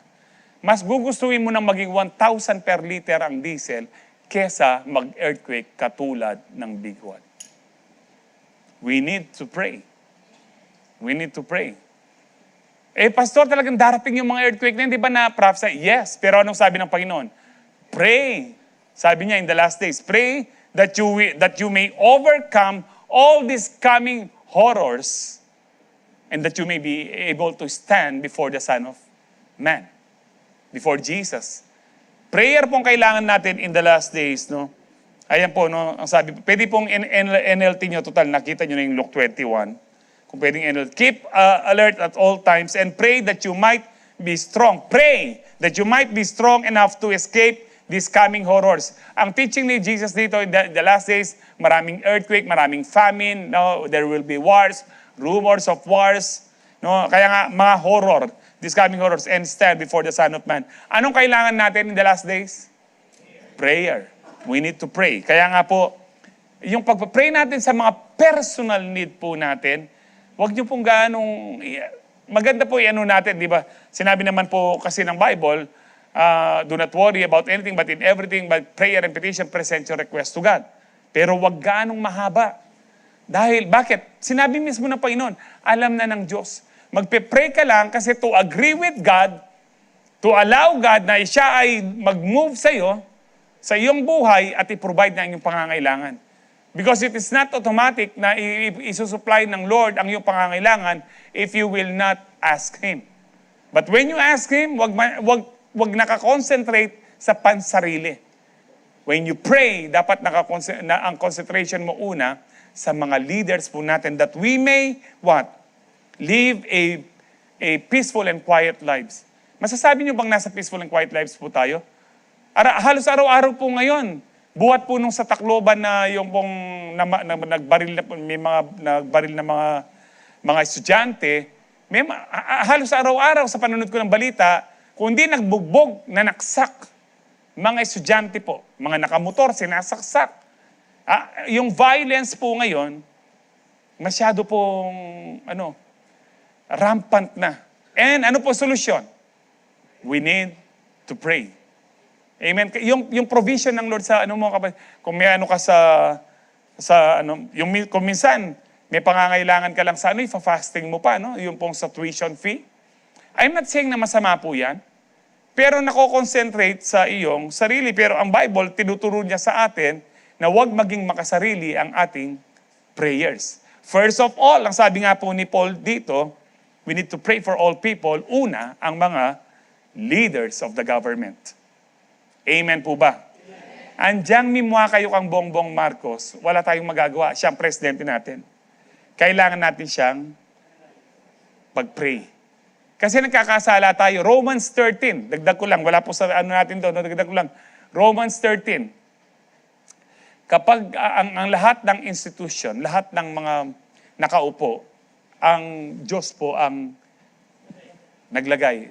mas gugustuhin mo na maging 1,000 per liter ang diesel kesa mag-earthquake katulad ng Big One. We need to pray. We need to pray. Pastor, talagang darating yung mga earthquake na, hindi ba na-prophesy? Yes, pero anong sabi ng Panginoon? Pray. Sabi niya in the last days, pray that you may overcome all these coming horrors and that you may be able to stand before the Son of Man, before Jesus. Prayer pong kailangan natin in the last days, no? Ayan po, no? Ang sabi, pwede pong NLT nyo, total, nakita nyo na yung Luke 21. Kung pwedeng NLT. Keep alert at all times and pray that you might be strong. Pray that you might be strong enough to escape these coming horrors. Ang teaching ni Jesus dito in the last days, maraming earthquake, maraming famine, no? There will be wars, rumors of wars, no? Kaya nga, mga horror, these coming horrors, and stand before the Son of Man. Anong kailangan natin in the last days? Prayer. We need to pray. Kaya nga po, yung pag-pray natin sa mga personal need po natin, huwag nyo pong gaanong, maganda po i-ano natin, di ba? Sinabi naman po kasi ng Bible, do not worry about anything but in everything, but prayer and petition, present your request to God. Pero huwag gaanong mahaba. Dahil, bakit? Sinabi mismo ng Panginoon, alam na ng Diyos. Magpe-pray ka lang kasi to agree with God, to allow God na siya ay mag-move sa iyo, sa iyong buhay at i-provide na ang iyong pangangailangan. Because it is not automatic na isusupply ng Lord ang iyong pangangailangan if you will not ask Him. But when you ask Him, wag nakakonsentrate sa pansarili. When you pray, dapat ang concentration mo una sa mga leaders po natin that we may, what? Live a peaceful and quiet lives. Masasabi niyo bang nasa peaceful and quiet lives po tayo? Halos araw-araw po ngayon, buhat po nung sa Tacloban na yung pong may mga nagbaril na mga estudyante, halos araw-araw sa panunod ko ng balita, kundi nagbugbog, nanaksak, mga estudyante po, mga nakamotor, sinasaksak. Yung violence po ngayon, masyado pong, rampant na. And ano po solusyon? We need to pray. Amen. Yung provision ng Lord sa kung may ka kung minsan may pangangailangan ka lang sa fasting mo pa, no? Yung pong sa tuition fee. I'm not saying na masama po 'yan. Pero nako-concentrate sa iyong sarili, pero ang Bible tinuturo niya sa atin na huwag maging makasarili ang ating prayers. First of all, ang sabi nga po ni Paul dito, we need to pray for all people. Una, ang mga leaders of the government. Amen po ba? Andyang mimwa kayo kang Bongbong Marcos, wala tayong magagawa. Siya ang presidente natin. Kailangan natin siyang pag-pray. Kasi nagkakasala tayo. Romans 13, dagdag ko lang, wala po sa natin doon, dagdag ko lang. Romans 13, kapag ang lahat ng institution, lahat ng mga nakaupo, ang Diyos po ang naglagay.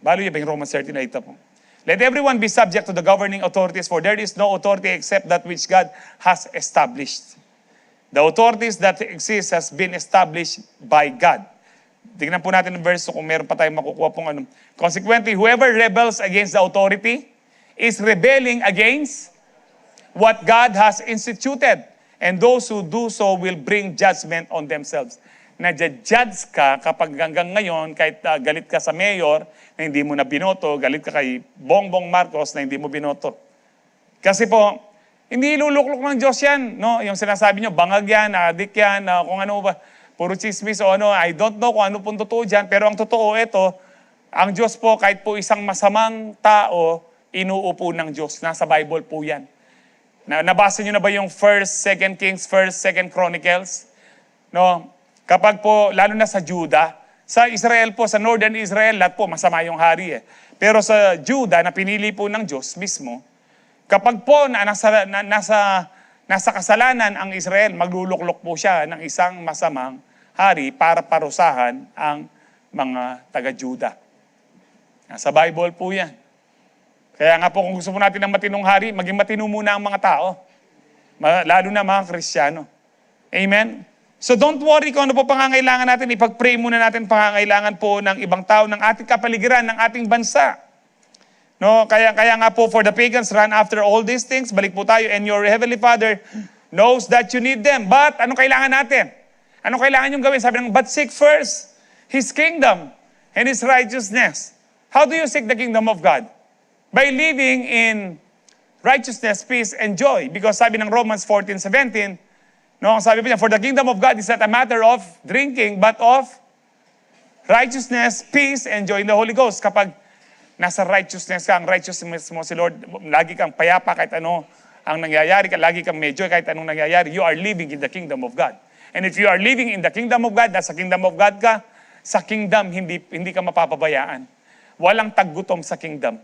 Balo yun ba yung Romans 13 na ito po? Let everyone be subject to the governing authorities, for there is no authority except that which God has established. The authorities that exist has been established by God. Tingnan po natin ang verse kung meron pa tayong makukuha pong Consequently, whoever rebels against the authority is rebelling against what God has instituted. And those who do so will bring judgment on themselves. Nadja-judge ka kapag hanggang ngayon, kahit galit ka sa mayor na hindi mo na binoto, galit ka kay Bongbong Marcos na hindi mo binoto. Kasi po, hindi iluluklok ng Diyos yan. No? Yung sinasabi nyo, bangag yan, adik yan, kung ano ba, puro chismis o I don't know kung ano pong totoo dyan. Pero ang totoo ito, ang Diyos po, kahit po isang masamang tao, inuupo ng Diyos. Nasa Bible po yan. Nabasa nyo na ba yung 1st, 2nd Kings, 1st, 2nd Chronicles? No? Kapag po, lalo na sa Judah, sa Israel po, sa Northern Israel, lahat po masama yung hari eh. Pero sa Judah, na pinili po ng Diyos mismo, kapag po nasa kasalanan ang Israel, magluluklok po siya ng isang masamang hari para parusahan ang mga taga-Judah. Sa Bible po yan. Kaya nga po, kung gusto po natin ng matinong hari, maging matino muna ang mga tao. Lalo na mga Kristiyano. Amen? So don't worry kung ano po pangangailangan natin. Ipag-pray muna natin pangangailangan po ng ibang tao, ng ating kapaligiran, ng ating bansa. No, kaya nga po, for the pagans run after all these things. Balik po tayo, and your heavenly Father knows that you need them. But ano kailangan natin? Ano kailangan yung gawin? Sabi ng, but seek first His kingdom and His righteousness. How do you seek the kingdom of God? By living in righteousness, peace, and joy. Because sabi ng Romans 14:17, no, sabi pa niya, for the kingdom of God is not a matter of drinking, but of righteousness, peace, and joy in the Holy Ghost. Kapag nasa righteousness ka, ang righteousness mo si Lord, lagi kang payapa kahit ano ang nangyayari, lagi kang may joy kahit anong nangyayari, you are living in the kingdom of God. And if you are living in the kingdom of God, nasa kingdom of God ka, sa kingdom, hindi ka mapapabayaan. Walang taggutom sa kingdom.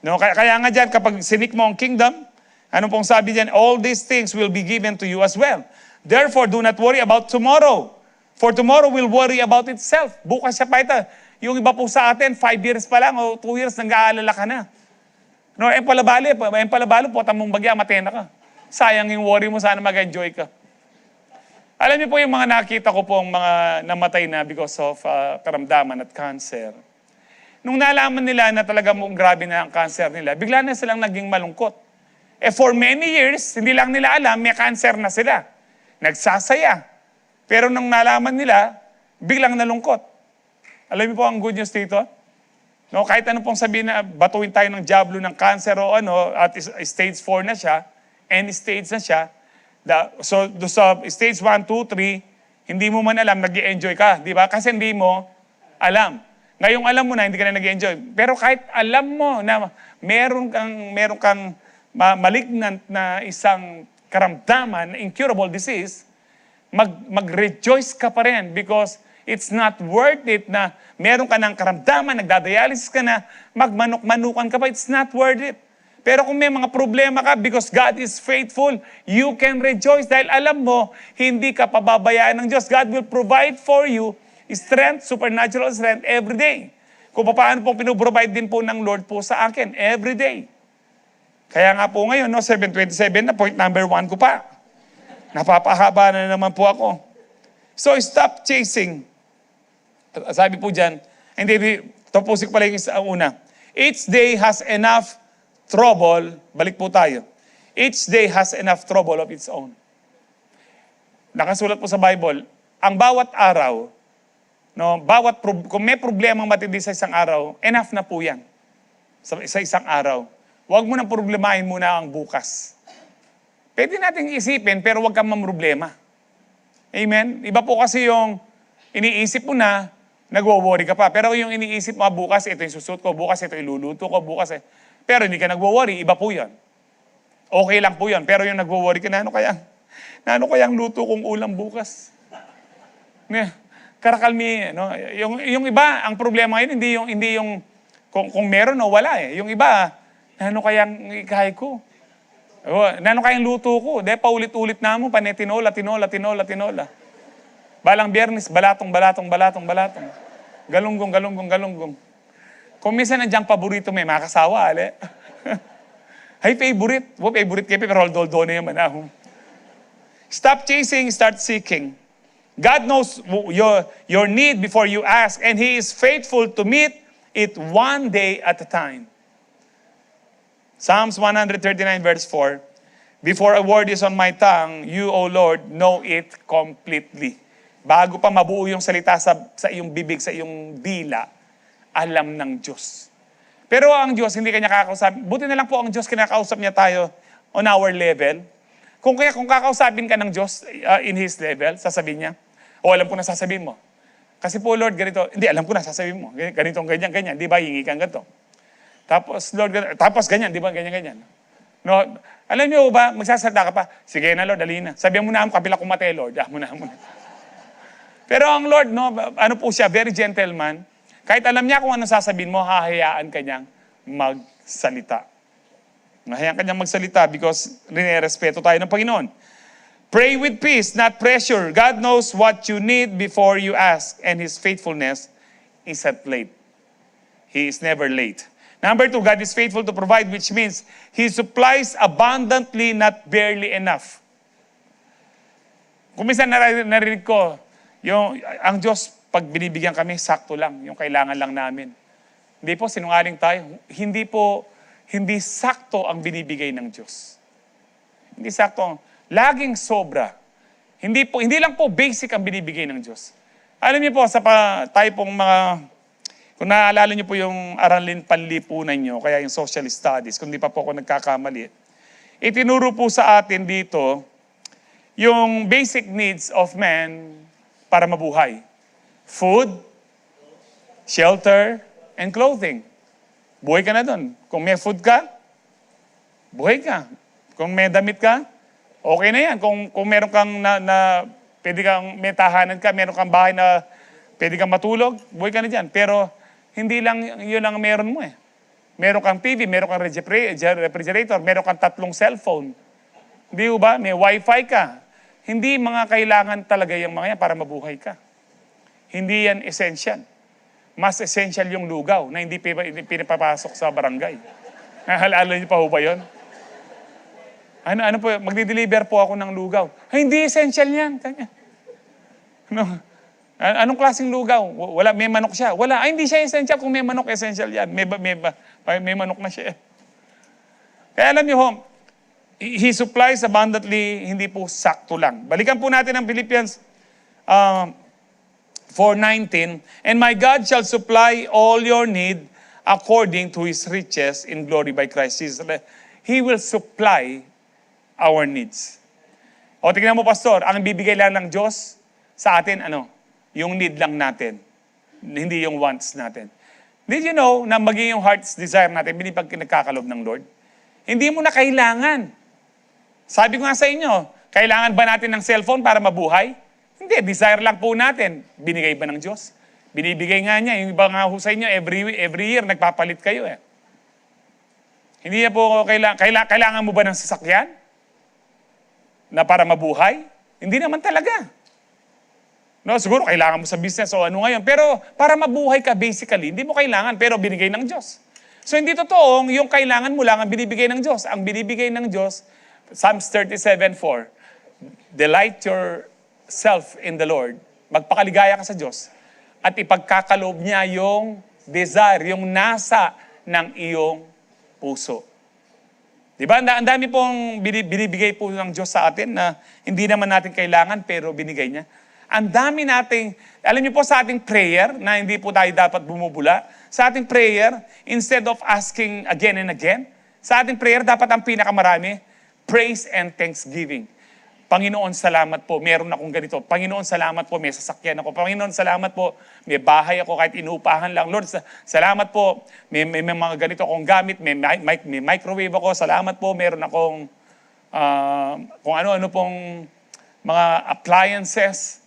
No, kaya nga dyan, kapag sinik mo ang kingdom, ano pong sabi dyan? All these things will be given to you as well. Therefore, do not worry about tomorrow. For tomorrow will worry about itself. Bukas siya pa ito. Yung iba po sa atin, 5 years pa lang o 2 years, nag-aalala ka na. No, empalabali po, tamong bagya, matena ka. Sayang yung worry mo, sana mag-enjoy ka. Alam niyo po yung mga nakita ko pong mga namatay na because of karamdaman at cancer. Nung nalaman nila na talaga grabe na ang cancer nila, bigla na silang naging malungkot. For many years, hindi lang nila alam, may cancer na sila. Nagsasaya. Pero nung nalaman nila, biglang nalungkot. Alam niyo po ang good news dito? No, kahit ano pong sabihin na batuin tayo ng diablo ng cancer o ano, at stage 4 na siya, end stage na siya, so sa stage 1, 2, 3, hindi mo man alam, nag-i-enjoy ka, di ba? Kasi hindi mo alam. Ngayong alam mo na, hindi ka na nag-i-enjoy. Pero kahit alam mo na meron kang malignant na isang karamdaman, incurable disease, mag-rejoice ka pa rin because it's not worth it na meron ka ng karamdaman, nagdadialysis ka na, magmanok-manukan ka pa, it's not worth it. Pero kung may mga problema ka, because God is faithful, you can rejoice dahil alam mo, hindi ka pababayaan ng Diyos. God will provide for you strength, supernatural strength every day. Kung paano pong pinuprovide din po ng Lord po sa akin every day. Kaya nga po ngayon, 7:27 na, point number 1 ko pa. Napapahaba na naman po ako. So stop chasing. Sabi po dyan, hindi, tapusin ko pala yung una. Each day has enough trouble, balik po tayo. Each day has enough trouble of its own. Nakasulat po sa Bible, ang bawat araw, kung may problemang matindi sa isang araw, enough na po yan. Sa isang araw. Huwag mo nang problemahin muna ang bukas. Pwede nating isipin, pero huwag kang mamroblema. Amen? Iba po kasi yung iniisip mo na, nagwo-worry ka pa. Pero yung iniisip mo, bukas ito yung susuot ko, bukas ito yung luluto ko, bukas pero hindi ka nagwo-worry, iba po yan. Okay lang po yan. Pero yung nagwo-worry ka, na ano kayang luto kong ulam bukas? Karakalmi, no? Yung iba, ang problema ngayon, hindi yung kung meron o wala eh. Yung iba, ano kayang ikahay ko? Ano kayang luto ko? Paulit-ulit na mo, tinola. Balang Biyernes, balatong. Galunggong. Kung minsan nandiyan paborito may makasawa, ale. Hay, favorite. Favorite kayo, pero doldo na yaman ako. Stop chasing, start seeking. God knows your need before you ask, and He is faithful to meet it one day at a time. Psalms 139 verse 4, before a word is on my tongue, you, O Lord, know it completely. Bago pa mabuo yung salita sa iyong bibig, sa iyong dila, alam ng Diyos. Pero ang Diyos, hindi kanya kakausap. Buti na lang po ang Diyos, kinakausap niya tayo on our level. Kung kakausapin ka ng Diyos in His level, sasabihin niya, alam ko na sasabihin mo. Kasi po, Lord, ganito. Hindi, alam ko na sasabihin mo. Ganitong ganyan. Di ba, hingi kang ganito. Tapos, Lord, tapos ganyan. Di ba, ganyan. No, alam niyo ba, magsasalita ka pa, sige na, Lord, dali na. Sabihan mo na, kapila kong mate, Lord. Muna. Pero ang Lord, ano po siya, very gentleman. Kahit alam niya kung ano sasabihin mo, hahayaan ka niyang magsalita. Hahayaan ka niyang magsalita because rinerespeto tayo ng Panginoon. Pray with peace, not pressure. God knows what you need before you ask, and His faithfulness isn't late. He is never late. Number 2, God is faithful to provide, which means He supplies abundantly, not barely enough. Kung minsan narinig ko, ang Diyos, pag binibigyan kami, sakto lang, yung kailangan lang namin. Hindi po, sinungaling tayo. Hindi sakto ang binibigay ng Diyos. Hindi sakto. Laging sobra. Hindi lang po basic ang binibigay ng Diyos. Alam niyo po, tayo pong kung naaalala niyo po yung aralin panlipunan niyo, kaya yung social studies, kung di pa po ako nagkakamali, itinuro po sa atin dito yung basic needs of man para mabuhay. Food, shelter, and clothing. Buhay ka na doon. Kung may food ka, buhay ka. Kung may damit ka, okay na yan. Kung meron kang pwede kang may tahanan ka, meron kang bahay na pwede kang matulog, buhay ka na dyan. Pero hindi lang yun ang meron mo eh. Meron kang TV, meron kang refrigerator, meron kang 3 cellphone. Hindi ba? May wifi ka. Hindi mga kailangan talaga yung mga yan para mabuhay ka. Hindi yan essential. Mas essential yung lugaw na hindi pinapapasok sa barangay. Naalala niyo pa ho ba yun? Ano po, magdi-deliver po ako ng lugaw. Ay, hindi essential yan. Anong klaseng lugaw? Wala, may manok siya. Wala, hindi siya essential. Kung may manok, essential yan. May manok na siya. Kaya alam niyo ho, He supplies abundantly, hindi po sakto lang. Balikan po natin ang Philippians 4:19, and my God shall supply all your need according to His riches in glory by Christ Jesus. He will supply our needs. O tingnan mo, Pastor, ang bibigay lang ng Diyos sa atin, yung need lang natin. Hindi yung wants natin. Did you know na maging yung heart's desire natin, binipag nagkakalob ng Lord? Hindi mo na kailangan. Sabi ko nga sa inyo, kailangan ba natin ng cellphone para mabuhay? Hindi, desire lang po natin. Binigay ba ng Diyos? Binibigay nga niya. Yung iba nga ho sa inyo, every year, nagpapalit kayo eh. Hindi na po kailangan mo ba ng sasakyan? Na para mabuhay? Hindi naman talaga. No, siguro kailangan mo sa business o ano ngayon. Pero para mabuhay ka basically, hindi mo kailangan, pero binigay ng Diyos. So hindi totoong yung kailangan mo lang ang binibigay ng Diyos. Ang binibigay ng Diyos, Psalms 37:4, delight yourself in the Lord. Magpakaligaya ka sa Diyos. At ipagkakaloob niya yung desire, yung nasa ng iyong puso. Diba? Ang dami pong binibigay po ng Diyos sa atin na hindi naman natin kailangan pero binigay niya. Ang dami nating, alam niyo po sa ating prayer, na hindi po tayo dapat bumubula, sa ating prayer, instead of asking again and again, sa ating prayer, dapat ang pinakamarami, praise and thanksgiving. Panginoon, salamat po, meron akong ganito. Panginoon, salamat po, may sasakyan ako. Panginoon, salamat po, may bahay ako kahit inuupahan lang. Lord, salamat po, may mga ganito akong gamit, may microwave ako. Salamat po, meron akong kung ano-ano pong mga appliances.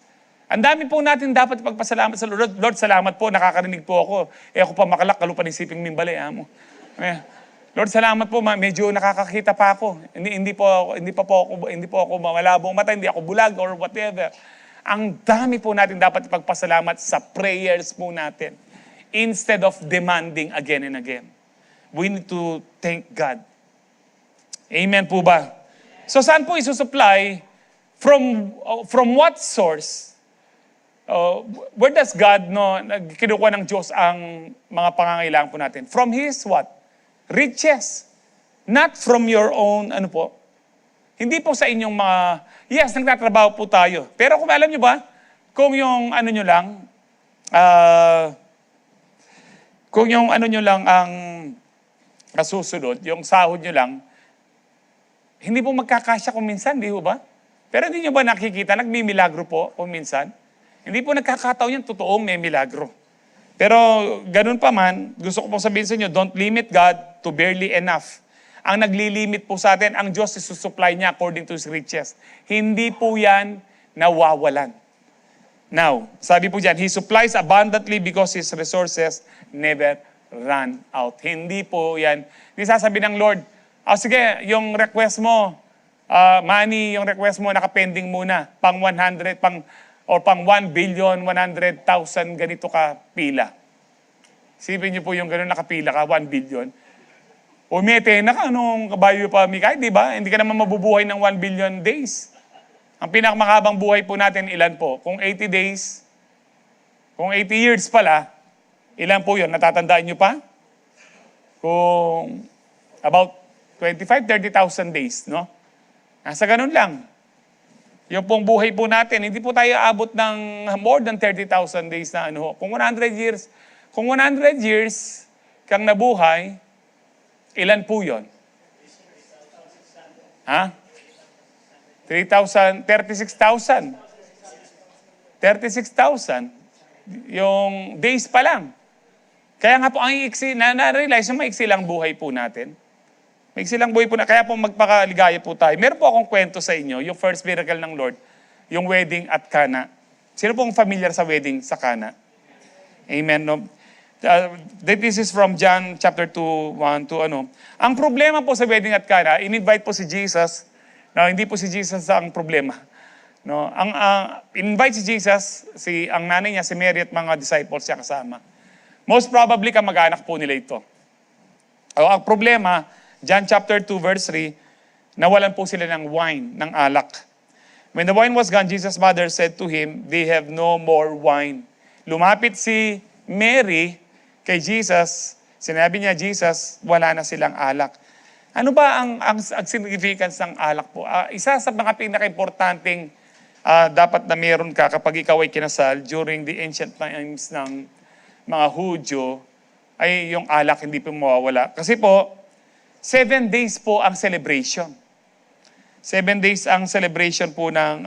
Ang dami po natin dapat ipagpasalamat sa Lord. Lord, salamat po, nakakarinig po ako. Ako pa makalak, kalupan ng siping mimbali. Lord, salamat po, medyo nakakakita pa ako. Hindi po ako malabong mata, hindi ako bulag or whatever. Ang dami po natin dapat ipagpasalamat sa prayers po natin. Instead of demanding again and again. We need to thank God. Amen po ba? So saan po isusupply? From what source? Where does God, kinukuha ng Diyos ang mga pangangailangan po natin? From His what? Riches. Not from your own, hindi po sa inyong mga, yes, nagtatrabaho po tayo. Pero kung alam nyo ba, kung yung nyo lang, ang kasusunod, yung sahod nyo lang, hindi po magkakasya kung minsan, di ba? Pero hindi nyo ba nakikita, nagmimilagro po kung minsan? Hindi po nagkakataon yan, totoong may milagro. Pero ganun pa man, gusto ko pong sabihin sa inyo, don't limit God to barely enough. Ang naglilimit po sa atin, ang Diyos isusupply niya according to His riches. Hindi po yan nawawalan. Now, sabi po dyan, He supplies abundantly because His resources never run out. Hindi po yan. Hindi sasabi ng Lord, sige, yung request mo, money, yung request mo, nakapending muna, pang 100, pang 1,100,000,000 ganito ka pila. Sipin niyo po yung gano'n nakapila ka, 1 billion. Umete na ka, anong kabayo pa, Mikay, di ba? Hindi ka naman mabubuhay ng 1 billion days. Ang pinakamahabang buhay po natin, ilan po? Kung 80 days, kung 80 years pala, ilan po yun? Natatandaan nyo pa? Kung about 25-30,000 days, no? Nasa ganun lang. Yung pong buhay po natin, hindi po tayo aabot ng more than 30,000 days na ano. Kung 100 years kang nabuhay, ilan po yun? Ha? 36,000. 36,000. Yung days pa lang. Kaya nga po, ang iksi, na-realize na maiksi lang buhay po natin. Maiksi lang buhay po na. Kaya po magpakaligaya po tayo. Meron po akong kwento sa inyo, yung first miracle ng Lord, yung wedding at Cana. Sino pong familiar sa wedding sa Cana? Amen. No? This is from John chapter 2, 1 to ano. Ang problema po sa wedding at Cana, in-invite po si Jesus. No, hindi po si Jesus ang problema. No, invite si Jesus, ang nanay niya, si Mary at mga disciples siya kasama. Most probably kamag-anak po nila ito. Ang problema, John chapter 2 verse 3, nawalan po sila ng wine, ng alak. When the wine was gone, Jesus' mother said to him, "They have no more wine." Lumapit si Mary kay Jesus, sinabi niya, Jesus, wala na silang alak. Ano ba ang significance ng alak po? Isa sa mga pinaka-importanting dapat na meron ka kapag ikaw ay kinasal during the ancient times ng mga Hudyo, ay yung alak hindi po mawawala. Kasi po, 7 days po ang celebration. 7 days ang celebration po ng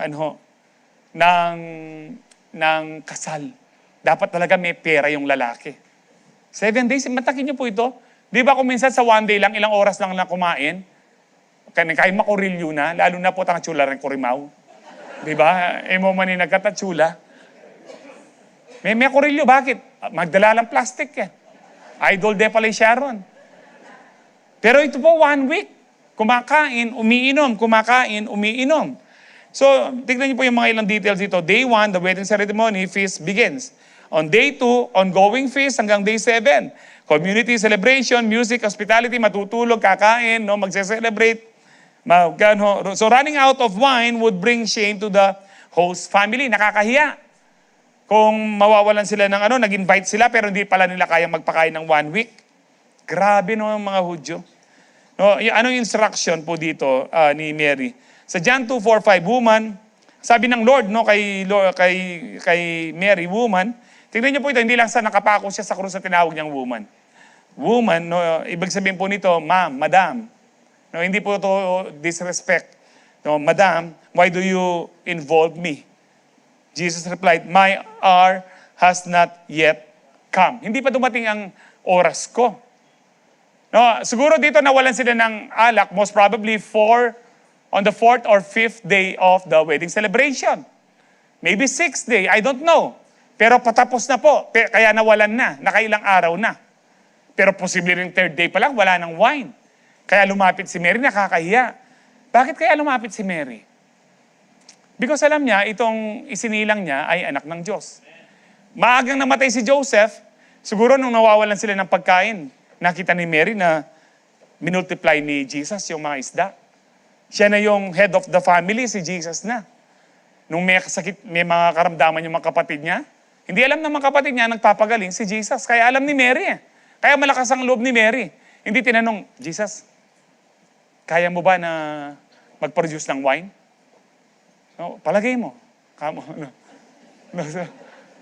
kasal. Dapat talaga may pera yung lalaki. 7 days, matakin niyo po ito. Di ba kung minsan sa 1 day lang, ilang oras lang na kumain, kaya makurilyo na, lalo na po tang tsula rin kurimaw. Di ba? Mo man yung nagkatatsula. May kurilyo, bakit? Magdala lang plastic yan. Idol de pala Sharon. Pero ito po 1 week. Kumakain, umiinom, kumakain, umiinom. So, tignan niyo po yung mga ilang details dito. Day 1, the wedding ceremony, feast begins. On day 2, ongoing feast hanggang day 7. Community celebration, music, hospitality, matutulog, kakain, no, magse-celebrate. So running out of wine would bring shame to the host family. Nakakahiya. Kung mawawalan sila ng nag-invite sila pero hindi pala nila kayang magpakain ng 1 week. Grabe no mga Hudyo. No, anong instruction po dito ni Mary? Sa John 2:4-5, woman, sabi ng Lord no kay Mary, woman, tingnan niyo po ito, hindi lang sa nakapako siya sa krus na tinawag niyang woman. Woman, no, ibig sabihin po nito, ma'am, madam. No, hindi po ito disrespect. No, madam, why do you involve me? Jesus replied, my hour has not yet come. Hindi pa dumating ang oras ko. No, siguro dito nawalan sila ng alak, most probably on the 4th or 5th day of the wedding celebration. Maybe 6th day, I don't know. Pero patapos na po, kaya nawalan na, nakailang araw na. Pero posible rin 3rd day pa lang, wala ng wine. Kaya lumapit si Mary, nakakahiya. Bakit kaya lumapit si Mary? Because alam niya, itong isinilang niya ay anak ng Diyos. Maagang namatay si Joseph, siguro nung nawawalan sila ng pagkain, nakita ni Mary na minultiply ni Jesus yung mga isda. Siya na yung head of the family, si Jesus na. Nung may sakit, may mga karamdaman yung mga kapatid niya, hindi alam ng mga kapatid niya, nagpapagaling si Jesus. Kaya alam ni Mary eh. Kaya malakas ang loob ni Mary. Hindi tinanong, Jesus, kaya mo ba na mag-produce ng wine? No, palagay mo.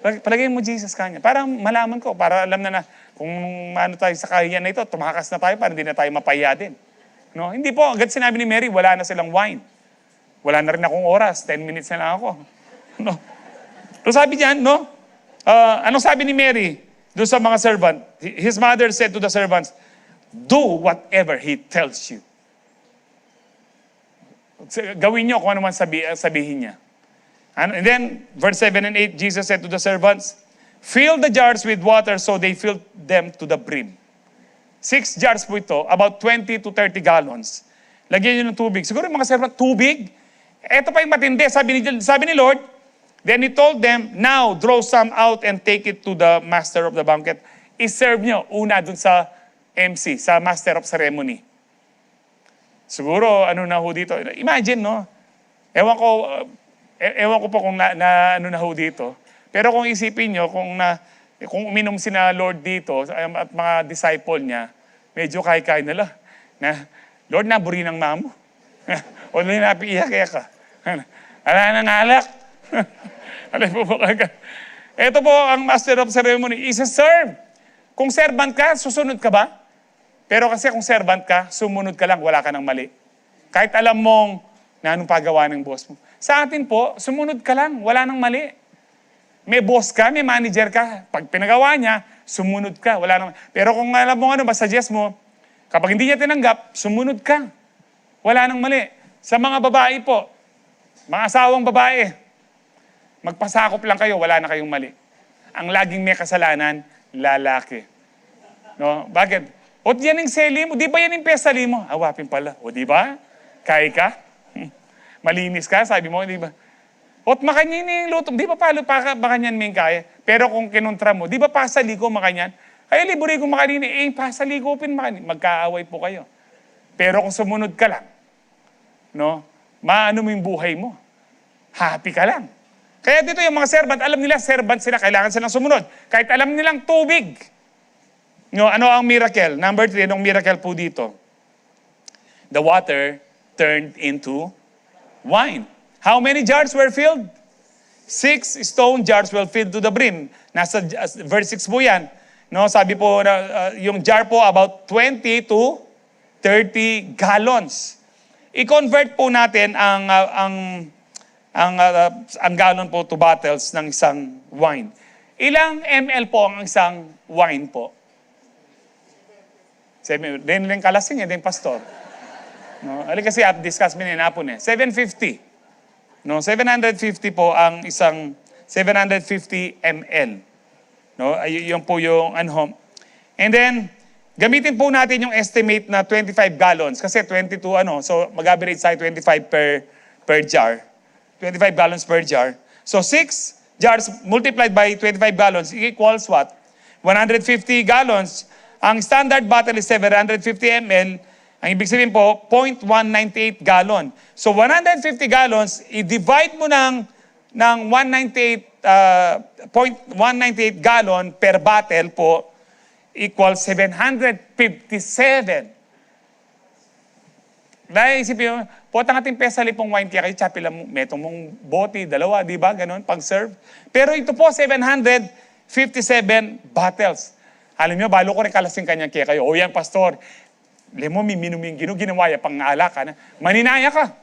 Palagay mo Jesus kanya. Para malaman ko, para alam na kung maano tayo sa kahiyan na ito, tumakas na tayo para hindi na tayo mapahiya din. No, hindi po. Agad sinabi ni Mary, wala na silang wine. Wala na rin akong oras. 10 minutes na lang ako. No. So sabi diyan, no? Anong sabi ni Mary doon sa mga servant? His mother said to the servants, do whatever he tells you. Gawin niyo kung ano man sabihin niya. And then, verse 7 and 8, Jesus said to the servants, fill the jars with water, so they filled them to the brim. 6 jars po ito, about 20 to 30 gallons. Lagyan niyo ng tubig. Siguro yung mga servant, tubig? Ito pa yung matindi. Sabi ni Lord, then He told them, now draw some out and take it to the master of the banquet. I-serve niyo una dun sa MC, sa master of ceremony. Siguro, ano na ho dito. Imagine, no? Ewan ko po kung ano na ho dito. Pero kung isipin nyo, kung uminom sina Lord dito at mga disciple niya, medyo kay-kay nila. Lord, naburi ng mamo. O napiiyak-iyak ka. Ala nang alak. Alam po ba ka? Ito po ang master of ceremony, isa-serve. Kung servant ka, susunod ka ba? Pero kasi kung servant ka, sumunod ka lang, wala ka ng mali. Kahit alam mong na anong pagawa ng boss mo. Sa atin po, sumunod ka lang, wala nang mali. May boss ka, may manager ka. Pag pinagawa niya, sumunod ka, wala nang. Pero kung alam mo suggest mo, kapag hindi niya tinanggap, sumunod ka. Wala nang mali. Sa mga babae po, mga asawang babae, magpasakop lang kayo, wala na kayong mali. Ang laging may kasalanan, lalaki. No? Bakit? O yan yung seli mo, di ba yan yung pesali mo? Awapin pala. O di ba? Kaya ka? Malinis ka, sabi mo, di ba? Ot makanyan yung luto, di ba palo pa makanyan may kaya? Pero kung kinontra mo, di ba pasali ko makanyan? Ay, liburi ko makanini, pasali ko pin makanini. Magkaaway po kayo. Pero kung sumunod ka lang, no? Maano mo yung buhay mo? Happy ka lang. Kaya dito yung mga servant, alam nila, servant sila, kailangan silang sumunod. Kahit alam nilang tubig. No, ano ang miracle? Number 3, anong miracle po dito? The water turned into wine. How many jars were filled? 6 stone jars were filled to the brim. Nasa verse 6 po yan. No, sabi po, yung jar po about 20 to 30 gallons. I-convert po natin ang gallon po to bottles ng isang wine. Ilang ml po ang isang wine po? Din kalasing din pastor. No, ali kasi discuss min napon 750. No, 750 po ang isang 750 ml. No, ay yun po yung And then gamitin po natin yung estimate na 25 gallons kasi 22 so mag-average tayo 25 per jar. 25 gallons per jar. So 6 jars multiplied by 25 gallons equals what? 150 gallons. Ang standard bottle is 750 ml. Ang ibig sabihin po, 0.198 gallon. So 150 gallons, i-divide mo ng 0.198 gallon per bottle po equals 757. Dahil isipin mo, potang ating pesali pong wine kaya kayo, chapi lang metong mong bote, dalawa, di ba? Ganon, pang-serve. Pero ito po, 757 bottles. Alam nyo, balo ko rin kalasing kanyang kaya kayo. O yan, pastor, lemo, minuming ginawa ya pang alak ka na. Maninaya ka.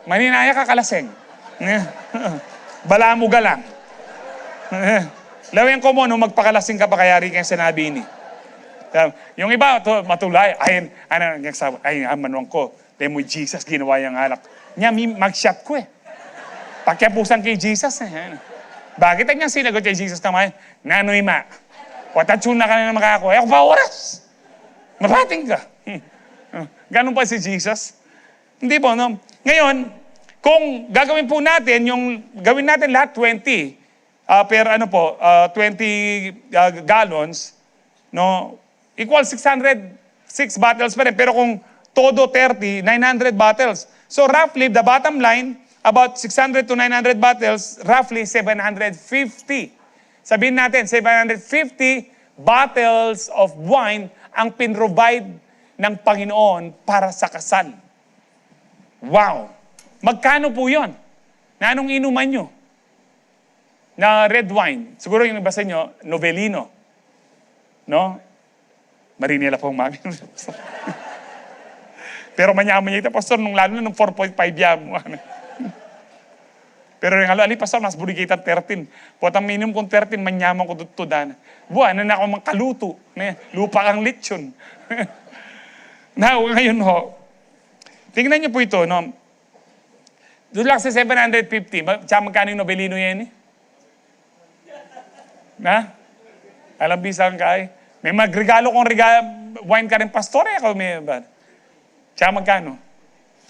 Maninaya ka kalasing. Bala mo galang. Lawin ko mo, nung magpakalasing ka pa kayari kayong sinabi ni. Yung iba, matulay. Ay, manuang ko. Lemo, Jesus, ginawa yung alak. Nya, mag-shot ko eh. Pagkapusan kay Jesus eh. Bakit ang niyang sinagot kay Jesus kamay? Nanoy ma. Watatsun na ka na makako. Ako pa oras. Marating ka. Ganun pa si Jesus. Hindi po, no? Ngayon, kung gagawin po natin, gawin natin lahat 20, 20 gallons, no? Equal 606 bottles pa rin. Pero kung todo 30, 900 bottles. So roughly, the bottom line, about 600 to 900 bottles, roughly 750. Sabihin natin, 750 bottles of wine ang pinrovide ng Panginoon para sa kasal. Wow! Magkano po yun? Na anong inuman nyo? Na red wine. Siguro yung iba sa inyo, Novelino. No? Marinela po ang mami. Pero manyaman niya ito, pastor, lalo na nung 4.5 yan. Pero yung ali, pastor, mas buligitan 13. Potang minimum kong 13, manyaman ko tutudan. Buwan na ako mangkaluto. Lupa kang lechon. Now, ngayon ho, tingnan niyo po ito, no? Doon lang sa 750. Tsaka magkano yung Novelino yan eh? Na? Alam bisang ka eh. May magregalo kong wine ka rin, pastor eh. Ako may ba? Tsaka magkano?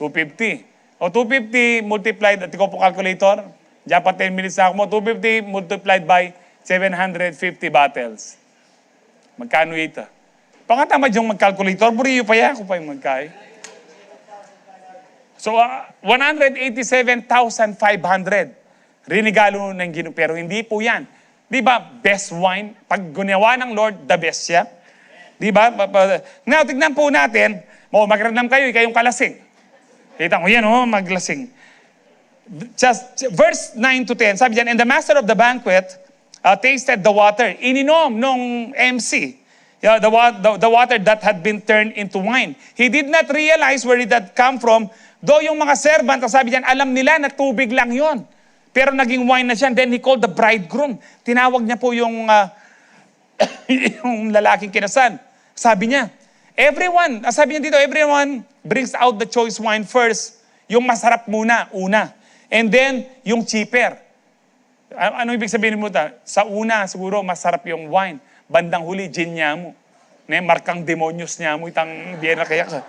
250. O 250 multiplied, at ikaw po calculator, diyan pa 10 minutes na ako mo, 250 multiplied by 750 bottles. Magkano ito? Pangatamad yung mag-calculator, buriyo pa yan, ako pa yung magkay. So, 187,500 rinigalo ng Ginoo. Pero hindi po yan. Di ba, best wine? Pag ginawa ng Lord, the best siya. Di ba? Now, tignan po natin. Magramdam kayo, kayong kalasing. Kita mo yan, maglasing. Just verse 9 to 10, sabi dyan, and the master of the banquet tasted the water. Ininom nung MC. The water that had been turned into wine. He did not realize where it had come from. Though yung mga servant, sabi dyan, alam nila na tubig lang yon. Pero naging wine na siya. Then he called the bridegroom. Tinawag niya po yung, yung lalaking kinasal. Sabi niya, sabi niya dito, everyone brings out the choice wine first. Yung masarap muna, una. And then, yung cheaper. Ano ibig sabihin mo ta? Sa una, siguro, masarap yung wine. Bandang huli, gin niya mo. Markang demonyos niya mo, itang di na kaya ka.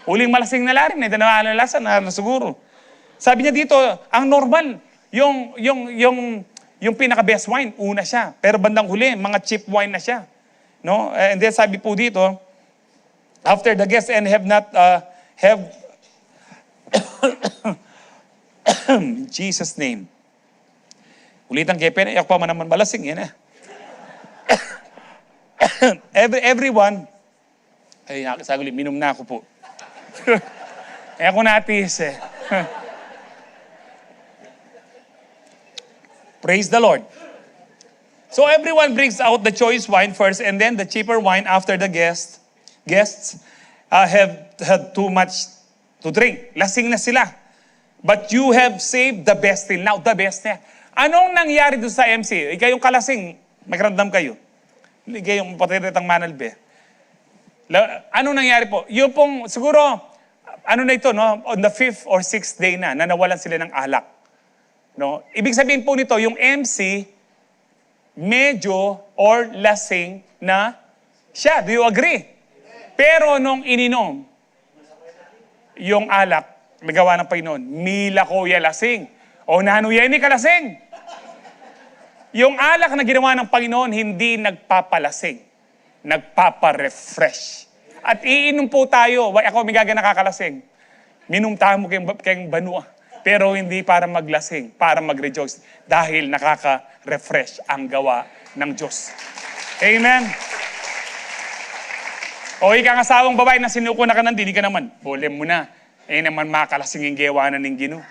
Huling malasing na larin, ito na alalasan na siguro. Sabi niya dito, ang normal, yung pinaka-best wine, una siya. Pero bandang huli, mga cheap wine na siya. No? And then sabi po dito, after the guests and have not, in Jesus' name. Ulitan kayo, iyak pa man naman malasing, yan everyone, ay nakasaguli, minum na ako po. Ako natis Praise the Lord. So everyone brings out the choice wine first and then the cheaper wine after the guests have had too much to drink. Lasing na sila. But you have saved the best till now. The best na. Anong nangyari doon sa MC? Ikayong kalasing, magramdam kayo. Ikayong patiritang manalbe. Anong nangyari po? Yung pong, siguro, ano na ito, no? On the 5th or 6th day na nawalan sila ng alak. No? Ibig sabihin po nito, yung MC, medyo or lasing na siya. Do you agree? Pero nung ininom, yung alak, nagawa ng Panginoon, mila ko ya lasing. O nanuya ni kalasing. Yung alak na ginawa ng Panginoon, hindi nagpapalasing. Nagpaparefresh. At iinom po tayo. Ako may gaga nakakalasing. Minum tayo mo kayong banua. Pero hindi para maglasing, para mag-rejoice. Dahil nakaka-refresh ang gawa ng Diyos. Amen. O ikang-asawang babae na sinuko na ka nandun, hindi ka naman. Bolem mo na. Naman makalasing yung gawa na ng Ginoo.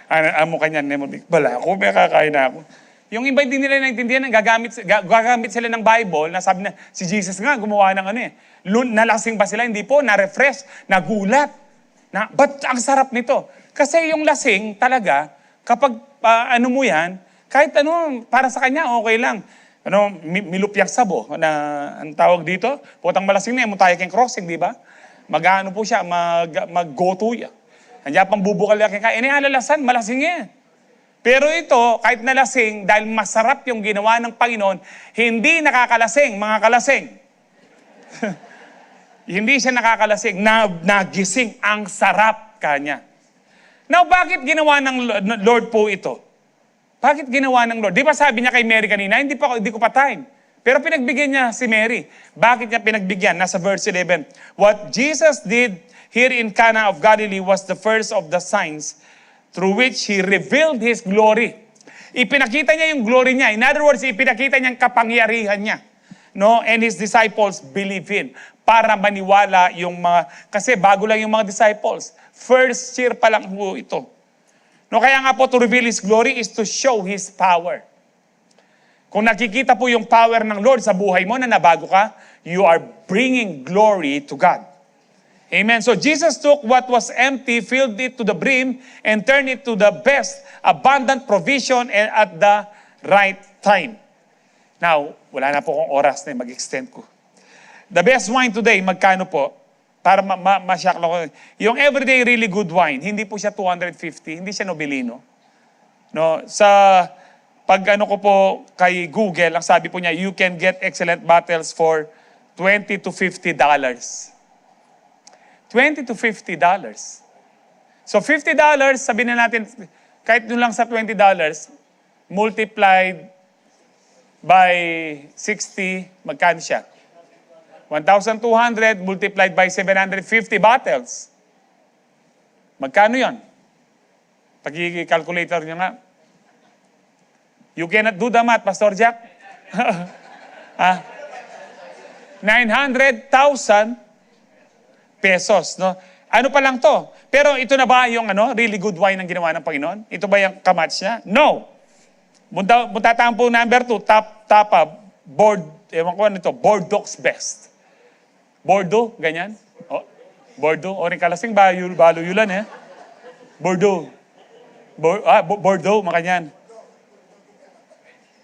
Amo kanyan, bala ako, may kakain na ako. Yung iba hindi nila naintindihan, gagamit sila ng Bible, na sabi na, si Jesus nga gumawa ng nalasing ba sila? Hindi po, na-refresh, nagulat. Ba't ang sarap nito? Kasi yung lasing talaga, kapag ano mo yan, kahit para sa kanya, okay lang. Milupyak sabo, na ang tawag dito, putang malasing na, tayo kayong crossing, di ba? Mag-ano po siya, mag-go-to yan. Andiyan pang bubukal yan kaya, alalasan, malasing yan. Pero ito, kahit nalasing, dahil masarap yung ginawa ng Panginoon, hindi nakakalasing, mga kalasing. Hindi siya nakakalasing, nagising, ang sarap kanya. Now, bakit ginawa ng Lord po ito? Bakit ginawa ng Lord? Di ba sabi niya kay Mary kanina, hindi ko pa time. Pero pinagbigyan niya si Mary. Bakit niya pinagbigyan? Nasa verse 11. What Jesus did here in Cana of Galilee was the first of the signs through which He revealed His glory. Ipinakita niya yung glory niya. In other words, ipinakita niya yung kapangyarihan niya. No? And His disciples believe in. Para maniwala yung kasi bago lang yung mga disciples. First year pa lang po ito. No, kaya nga po to reveal His glory is to show His power. Kung nakikita po yung power ng Lord sa buhay mo na nabago ka, you are bringing glory to God. Amen. So Jesus took what was empty, filled it to the brim, and turned it to the best, abundant provision and at the right time. Now, wala na po akong oras na mag-extend ko. The best wine today, magkano po? Para ma-shock lang ko. Yung everyday really good wine, hindi po siya 250, hindi siya Nobilino. No, sa pag ko po kay Google, ang sabi po niya, you can get excellent bottles for $20 to $50. $20 to $50. So $50, sabihin na natin, kahit doon lang sa $20, multiplied by 60, magkano siya? 1,200 multiplied by 750 bottles. Magkano yon? Pag-calculator nyo nga. You cannot do the math, Pastor Jack. 900,000 pesos, no? Ano pa lang to? Pero ito na ba yung really good wine ang ginawa ng Panginoon? Ito ba yung kamatch niya? No. Punta po number 2, top board, ewan ko ano ito, Bordeaux's Best. Bordeaux, ganyan. Oh, Bordeaux, oring kalasing, balo yulan eh. Bordeaux. Bordeaux, makanyan.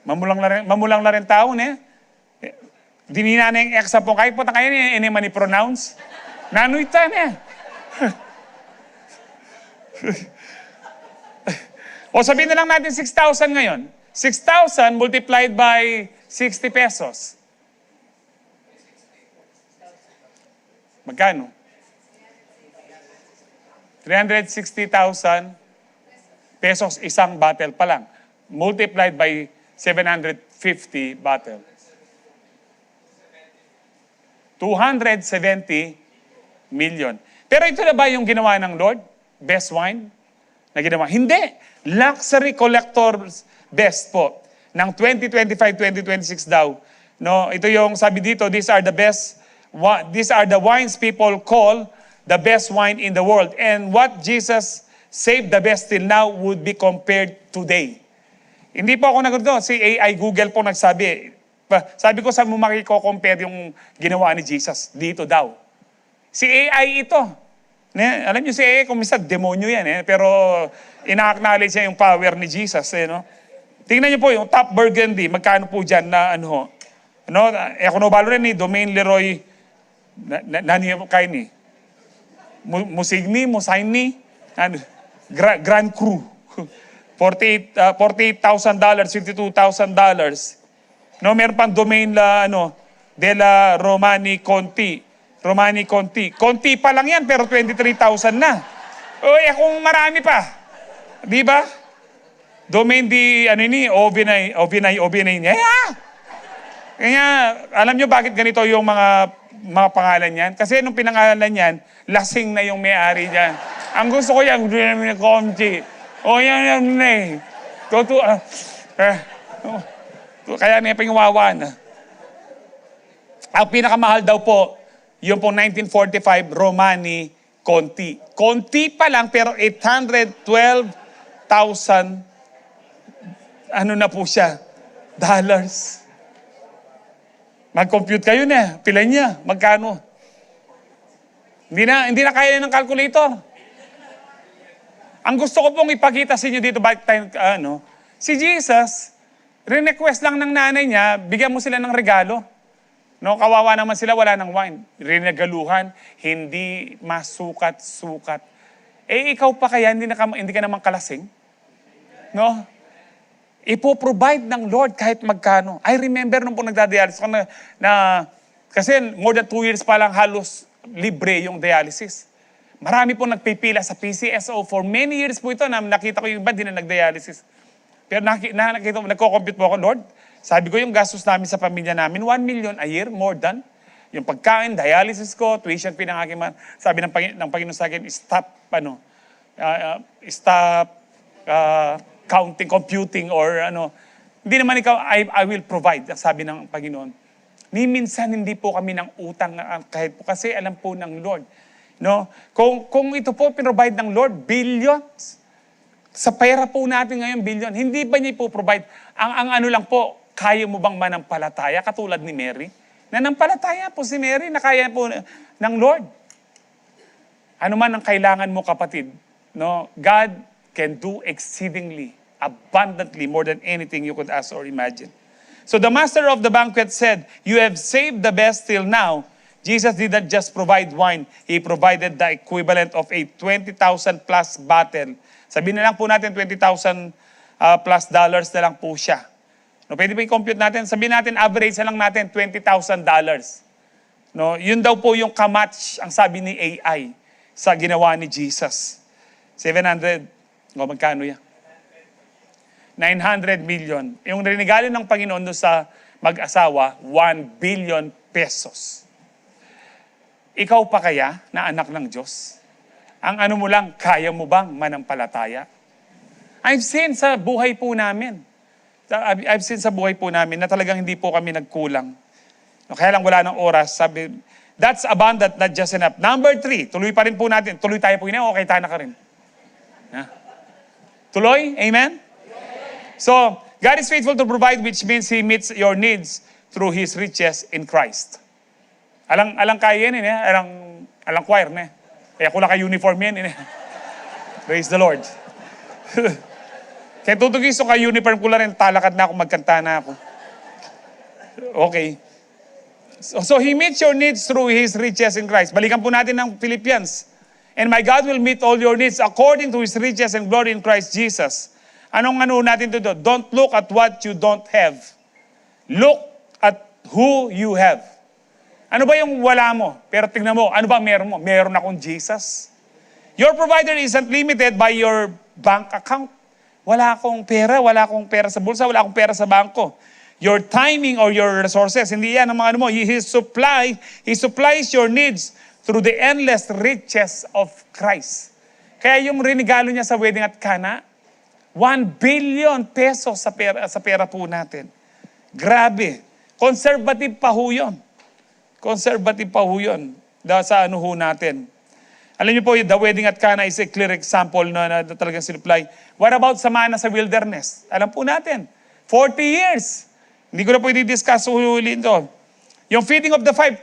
Mamulang na rin taon eh. Dinina na yung exam po. Kahit po na kayo ini mani-pronounce. Nanuitan eh. O sabihin na lang natin 6,000 ngayon. 6,000 multiplied by 60 pesos. Magkano? 360,000 pesos isang bottle pa lang. Multiplied by 750 bottle. 270 million. Pero ito na ba yung ginawa ng Lord? Best wine na ginawa? Hindi. Luxury collector's best po. Ng 2025-2026 daw. No, ito yung sabi dito, these are the wines people call the best wine in the world. And what Jesus saved the best till now would be compared today. Hindi po ako nagano, si AI Google po nagsabi. Sabi ko, saan mo makiko-compare yung ginawa ni Jesus? Dito daw. Si AI ito. Alam niyo si AI, kung minsan demonyo yan pero ina-acknowledge niya yung power ni Jesus. No? Tingnan niyo po yung top burgundy, magkano po dyan na kuno balo rin ni Domaine Leroy, nani kayo ni? Musigni, Musaini, Grand Cru. $48,000, $52,000. No, meron pang domain della Romani Conti. Conti pa lang yan, pero 23,000 na. Kung marami pa. Di ba? Domain di, Ovinay niya. Kaya, alam nyo bakit ganito yung mga pangalan yan? Kasi nung pinangalan yan, lasing na yung may-ari dyan. Ang gusto ko yan, Conti. Yan eh. Kaya may pingwawan. Ang pinakamahal daw po, yung po 1945 Romani Conti. Conti pa lang, pero 812,000 na po siya, dollars. Mag-compute kayo na. Pila niya? Magkano? Hindi na kaya ng calculator. Ang gusto ko pong ipakita sa inyo dito, si Jesus, request lang ng nanay niya, bigyan mo sila ng regalo. No, kawawa naman sila, wala ng wine. Rinagaluhan, hindi masukat-sukat. Ikaw pa kaya, hindi ka naman kalasing? No? Ipo-provide ng Lord kahit magkano. I remember nung po nagda-dialysis ko kasi more than 2 years pa lang halos libre yung dialysis. Marami po nagpipila sa PCSO. For many years po ito, nakita ko yung iba, di na nag-dialysis. Pero nagko-compute po ako, Lord, sabi ko yung gastos namin sa pamilya namin, 1 million a year, more than. Yung pagkain, dialysis ko, tuition fee ng aking sabi ng Panginoon sa akin, stop counting, computing, or Hindi naman ikaw, I will provide, sabi ng Panginoon. Ni minsan hindi po kami ng utang kahit po kasi alam po ng Lord. No? Kung ito po pinrovide ng Lord, billions. Sa pera po natin ngayon, billion. Hindi ba niya po-provide? Ang lang po, kaya mo bang manampalataya? Katulad ni Mary. Nanampalataya po si Mary na kaya po ng Lord. Ano man ang kailangan mo, kapatid, no? God can do exceedingly, abundantly, more than anything you could ask or imagine. So the master of the banquet said, "You have saved the best till now." Jesus didn't just provide wine. He provided the equivalent of a 20,000 plus bottle. Sabihin na lang po natin, 20,000 plus dollars na lang po siya. No, pwede ba i-compute natin? Sabihin natin, average na lang natin, $20,000. No, yun daw po yung kamatch, ang sabi ni AI, sa ginawa ni Jesus. 700, magkano yan? 900 million. Yung rinigalo ng Panginoon doon sa mag-asawa, 1 billion pesos. Ikaw pa kaya na anak ng Diyos? Ang ano mo lang, kaya mo bang manampalataya? I've seen sa buhay po namin. I've seen sa buhay po namin na talagang hindi po kami nagkulang. Kaya lang wala ng oras. Sabi, that's abundant, not just enough. Number 3, tuloy pa rin po natin. Tuloy tayo po yun. Okay, tayo na ka rin. Tuloy? Amen? So, God is faithful to provide, which means He meets your needs through His riches in Christ. Alang kaya yan, alang choir na. Kaya kung ka uniform yan. Praise the Lord. Kaya tutugis ka uniform ko lang rin, talakad na ako, magkanta na ako. Okay. So He meets your needs through His riches in Christ. Balikan po natin ng Philippians. And my God will meet all your needs according to His riches and glory in Christ Jesus. Anong natin dito? Don't look at what you don't have. Look at who you have. Ano ba yung wala mo? Pero tingnan mo, ano ba meron mo? Meron akong Jesus. Your provider isn't limited by your bank account. Wala akong pera sa bulsa, wala akong pera sa bangko. Your timing or your resources, hindi yan ang mga ano mo. He supplies your needs through the endless riches of Christ. Kaya yung regalo niya sa wedding at Cana, 1 billion pesos sa pera po natin. Grabe. Conservative pa ho yun. Conservative pa ho yun. Sa ano ho natin. Alam niyo po, the wedding at Cana is a clear example na talagang sinuply. What about sa mana sa wilderness? Alam po natin, 40 years. Hindi ko na po i-discuss ulit ito. Yung feeding of the 5,000.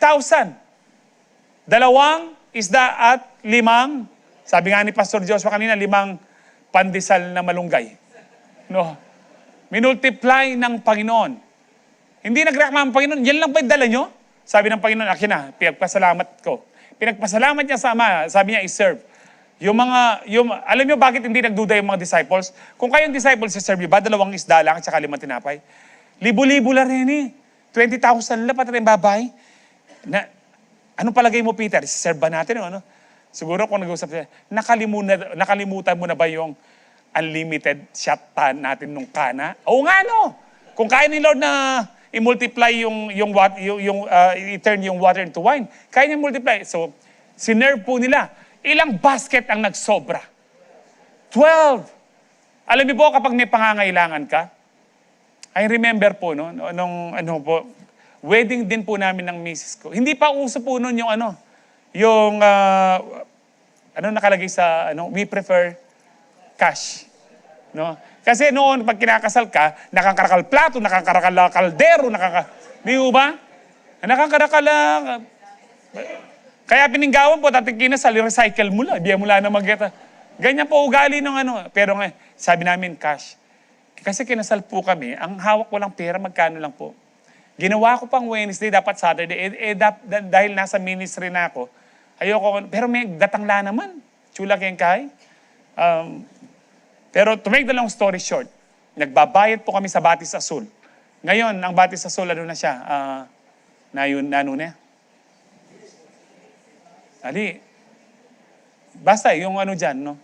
2 isda at 5, sabi nga ni Pastor Joshua kanina, 5 pandesal na malunggay. No? Minultiply ng Panginoon. Hindi nagreklamo ng Panginoon, yan lang ba yung dala nyo? Sabi ng Panginoon, akin na, pinagpasalamat ko. Pinagpasalamat niya sa Ama, sabi niya, i-serve. Alam niyo bakit hindi nagduda yung mga disciples? Kung kayong disciples, i-serve ba? 2 isda lang at saka 5 tinapay. Libo-libo lang rin eh. 20,000 lang pati rin babay. Anong palagay mo, Peter? I-serve ba natin? Ano? Siguro kung nag-usap siya, nakalimutan mo na ba yung unlimited shot natin nung Cana? Oo nga, no? Kung kaya ni Lord na i-multiply i-turn yung water into wine, kaya niya multiply. So, sinerve po nila. Ilang basket ang nagsobra? 12. Alam niyo po, kapag may pangangailangan ka, I remember po, no, wedding din po namin ng misis ko. Hindi pa uso po noon yung nakalagay sa, we prefer cash. No? Kasi noon, pag kinakasal ka, nakakarakal plato, nakakarakal kaldero, di ba? Nakakarakal kaya pininggawan po, dating kinasal, recycle mo lang, di mo lang na magkita. Ganyan po ugali ng Pero sabi namin, cash. Kasi kinasal po kami, ang hawak ko lang pera, magkano lang po. Ginawa ko pang Wednesday, dapat Saturday. Dahil nasa ministry na ako, ayoko, pero may datangla naman. Chula kengkay. Pero to make the long story short, nagbabayad po kami sa Batis Azul. Ngayon, ang Batis Azul, na siya? Basta, yung dyan, no?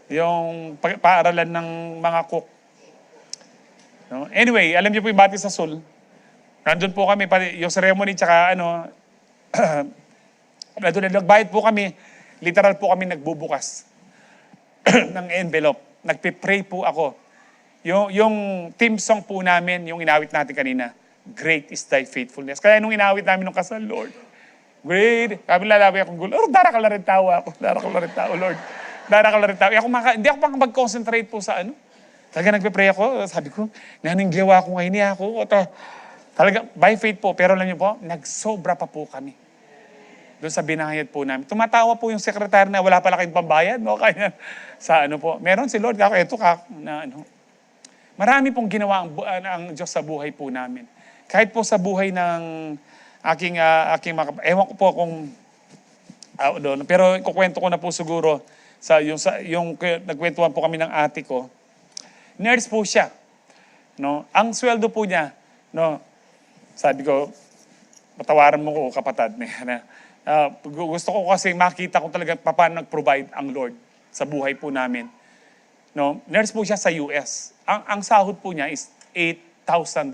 Yung paaralan ng mga cook. No? Anyway, alam niyo po yung Batis Azul. Nandun po kami, yung ceremony, tsaka nagbayad po kami, literal po kami nagbubukas ng envelope. Nagpe-pray po ako. Yung team song po namin, yung inawit natin kanina, Great is Thy Faithfulness. Kaya nung inawit namin nung kasal, Lord, great. Kami lalabi akong gulo, Lord, dara ka lang rin tao ako. Dara ka lang rin tao, Lord. Dara ka lang rin tao. Hindi ako mag-concentrate po sa Talaga nagpe-pray ako. Sabi ko, naninggawa ko ngayon niya ako. Talaga, by faith po. Pero alam niyo po, nagsobra pa po kami. Doon sa binayad po namin. Tumatawa po yung sekretary na wala pala kayong pambayad. No? Kaya sa po. Meron si Lord, Marami pong ginawa ang Diyos sa buhay po namin. Kahit po sa buhay ng aking ewan ko po kung doon. Pero kukwento ko na po siguro yung nagkwentuhan po kami ng ate ko. Nurse po siya. No? Ang sweldo po niya, no? Sabi ko, patawaran mo ko kapatid. Gusto ko kasi makita ko talaga paano nag-provide ang Lord sa buhay po namin. No? Nurse po siya sa US. Ang sahod po niya is $8,000.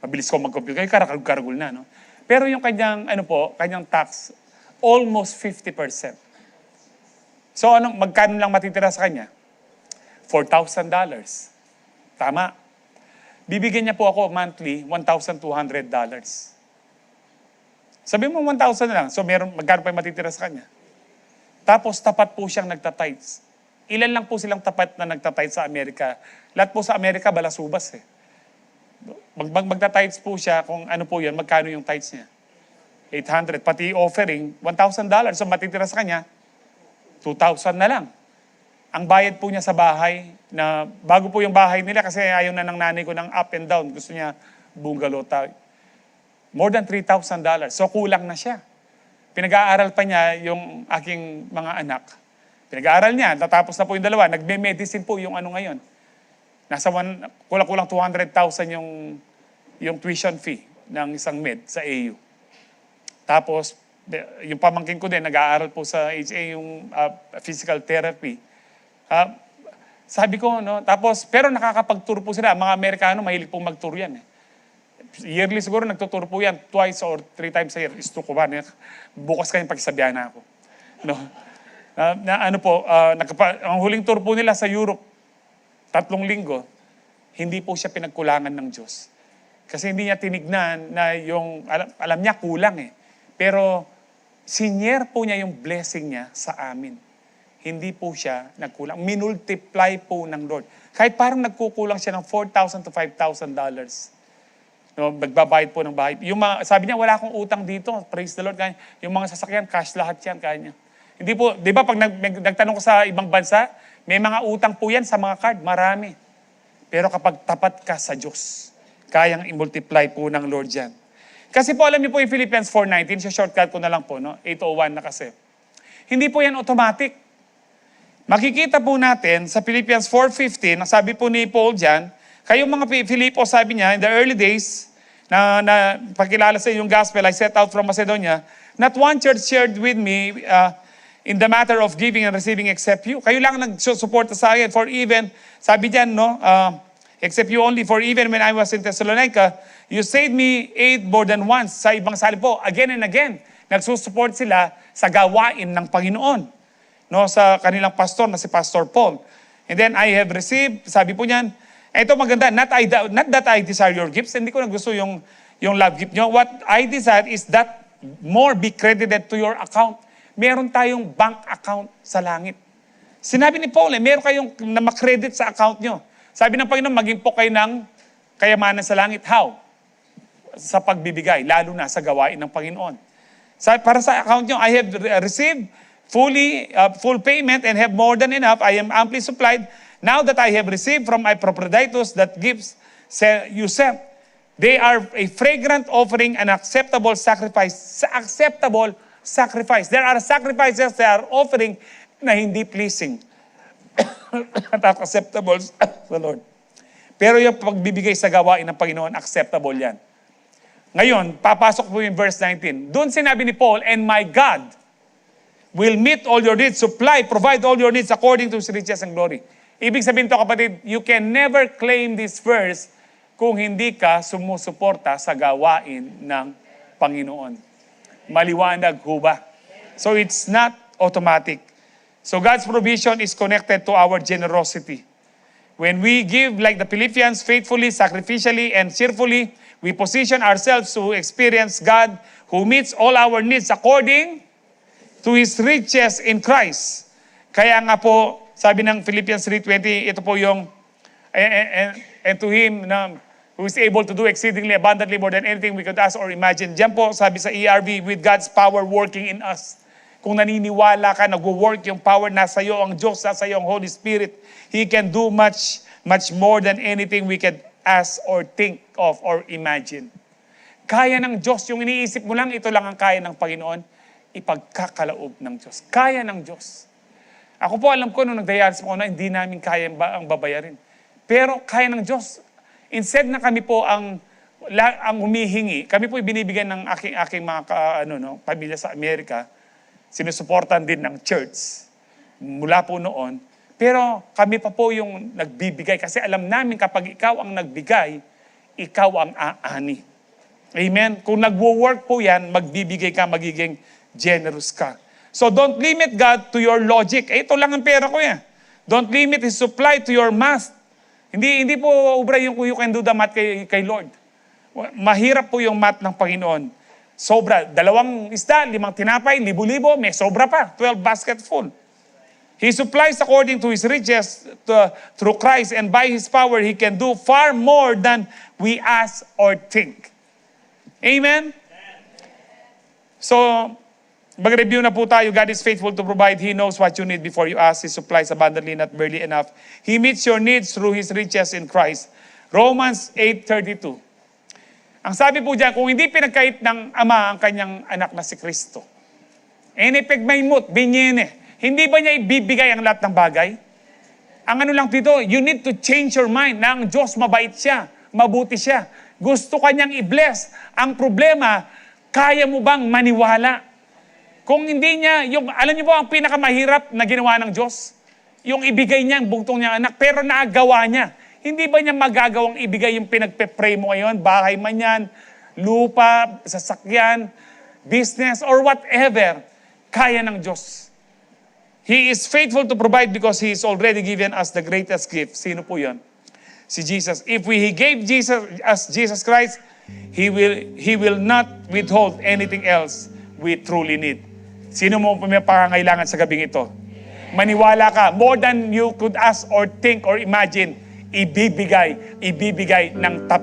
Mabilis ko mag-compute. Kaya karakul na. No? Pero yung kanyang tax, almost 50%. So magkano lang matitira sa kanya? $4,000. Tama. Bibigyan niya po ako monthly $1,200. Sabi mo 1,000 na lang. So magkano pa yung matitira sa kanya? Tapos tapat po siyang nagtatites. Ilan lang po silang tapat na nagtatites sa Amerika? Lahat po sa Amerika balasubas eh. Magtatites po siya kung ano po yun, magkano yung tithes niya? 800. Pati offering, $1,000. So matitira sa kanya, 2,000 na lang. Ang bayad po niya sa bahay, na bago po yung bahay nila kasi ayaw na ng nanay ko ng up and down. Gusto niya bungalow. More than $3,000. So kulang na siya. Pinag-aaral pa niya yung aking mga anak. Pinag-aaral niya, natapos na po yung dalawa. Nagme-medicine po yung ano ngayon. Nasa kulang-kulang 200,000 yung tuition fee ng isang med sa AU. Tapos, yung pamangkin ko din, nag-aaral po sa HA yung physical therapy. Sabi ko, no, tapos, pero nakakapag-tour po sila. Mga Amerikano, mahilig pong mag-tour yan. Yearly siguro, nagtutour po yan 2 or 3 times a year. Isto ko ba? Bukas kayong pagsabihan na ako. No? Ang huling tour po nila sa Europe, 3 linggo, hindi po siya pinagkulangan ng Diyos. Kasi hindi niya tinignan na yung, alam niya kulang eh. Pero, sinyer po niya yung blessing niya sa amin. Hindi po siya nagkulang. Minultiply po ng Lord. Kahit parang nagkukulang siya ng $4,000 to $5,000. No, magbabayad po ng bahay. Sabi niya, wala akong utang dito. Praise the Lord. Yung mga sasakyan, cash lahat yan. Kaya niya. Hindi po, di ba pag nagtanong ko sa ibang bansa, may mga utang po yan sa mga card. Marami. Pero kapag tapat ka sa Diyos, kayang i-multiply po ng Lord yan. Kasi po alam niyo po yung Philippians 4:19, shortcut ko na lang po, no? 8:01 na kasi. Hindi po yan automatic. Makikita po natin sa Philippians 4:15, sabi po ni Paul dyan, kayong mga Filipo, sabi niya, in the early days, na pakilala sa inyong gospel, I set out from Macedonia, not one church shared with me in the matter of giving and receiving except you. Kayo lang nag-support sa akin, for even, sabi diyan, no, except you only, for even when I was in Thessalonica, you saved me 8 more than once. Sa ibang salin po, again and again, nagsusupport sila sa gawain ng Panginoon. No, sa kanilang pastor na si Pastor Paul. And then I have received, sabi po niyan, ito maganda, not that I desire your gifts. Hindi ko na gusto yung love gift nyo. What I desire is that more be credited to your account. Meron tayong bank account sa langit. Sinabi ni Paul, meron kayong na makredit sa account nyo. Sabi ng Panginoon, maging po kayo ng kayamanan sa langit. How? Sa pagbibigay, lalo na sa gawain ng Panginoon. Para sa account nyo, I have received full payment and have more than enough. I am amply supplied. Now that I have received from my Epaphroditus that gifts you sent, they are a fragrant offering and acceptable sacrifice. Acceptable sacrifice. There are sacrifices that are offering na hindi pleasing. At acceptable sa Lord. Pero yung pagbibigay sa gawain ng Panginoon, acceptable yan. Ngayon, papasok po yung verse 19. Doon sinabi ni Paul, and my God will meet all your needs, provide all your needs according to His riches and glory. Ibig sabihin to, kapatid, you can never claim this verse kung hindi ka sumusuporta sa gawain ng Panginoon. Maliwanag ho ba? So it's not automatic. So God's provision is connected to our generosity. When we give like the Philippians, faithfully, sacrificially, and cheerfully, we position ourselves to experience God who meets all our needs according to His riches in Christ. Kaya nga po, sabi ng Philippians 3:20, ito po yung, and to Him who is able to do exceedingly abundantly more than anything we could ask or imagine. Diyan po, sabi sa ERV, with God's power working in us. Kung naniniwala ka, nag-work yung power, nasa iyo ang Diyos, nasa iyo ang Holy Spirit, He can do much, much more than anything we could ask or think of or imagine. Kaya ng Diyos, yung iniisip mo lang, ito lang ang kaya ng Panginoon, ipagkakalaob ng Diyos. Kaya ng Diyos. Ako po alam ko, nung nag-dialysis ako na, hindi namin kaya ang babayarin. Pero kaya ng Diyos. Instead na kami po ang humihingi, kami po binibigyan ng aking mga pamilya sa Amerika, sinusuportan din ng church mula po noon. Pero kami pa po yung nagbibigay kasi alam namin kapag ikaw ang nagbigay, ikaw ang aani. Amen? Kung nagwo-work po yan, magbibigay ka, magiging generous ka. So don't limit God to your logic. Ito lang ang pera ko yan. Don't limit His supply to your math. Hindi po ubra yung you can do the math kay Lord. Mahirap po yung math ng Panginoon. Sobra. 2 isda, 5 tinapay, libo-libo, may sobra pa. 12 basket full. He supplies according to His riches through Christ, and by His power, He can do far more than we ask or think. Amen? So, mag-review na po tayo. God is faithful to provide. He knows what you need before you ask. He supplies abundantly, not barely enough. He meets your needs through His riches in Christ. Romans 8:32. Ang sabi po dyan, kung hindi pinagkait ng Ama ang kanyang anak na si Kristo, enipigmaymut, binyene, hindi ba niya ibibigay ang lahat ng bagay? Ang ano lang dito, you need to change your mind na ang Diyos mabait siya, mabuti siya. Gusto kanyang i-bless. Ang problema, kaya mo bang maniwala? Kung hindi niya, alam niyo po ang pinakamahirap na ginawa ng Diyos? Yung ibigay niya ang bugtong niyang anak, pero naagawa niya. Hindi ba niya magagawang ibigay yung pinagpe-pray mo ngayon? Bahay man yan, lupa, sasakyan, business, or whatever. Kaya ng Diyos. He is faithful to provide because He is already given us the greatest gift. Sino po yun? Si Jesus. If He gave Jesus Christ, He will not withhold anything else we truly need. Sino mo may pangangailangan sa gabing ito? Maniwala ka, more than you could ask or think or imagine, ibibigay ng tapat.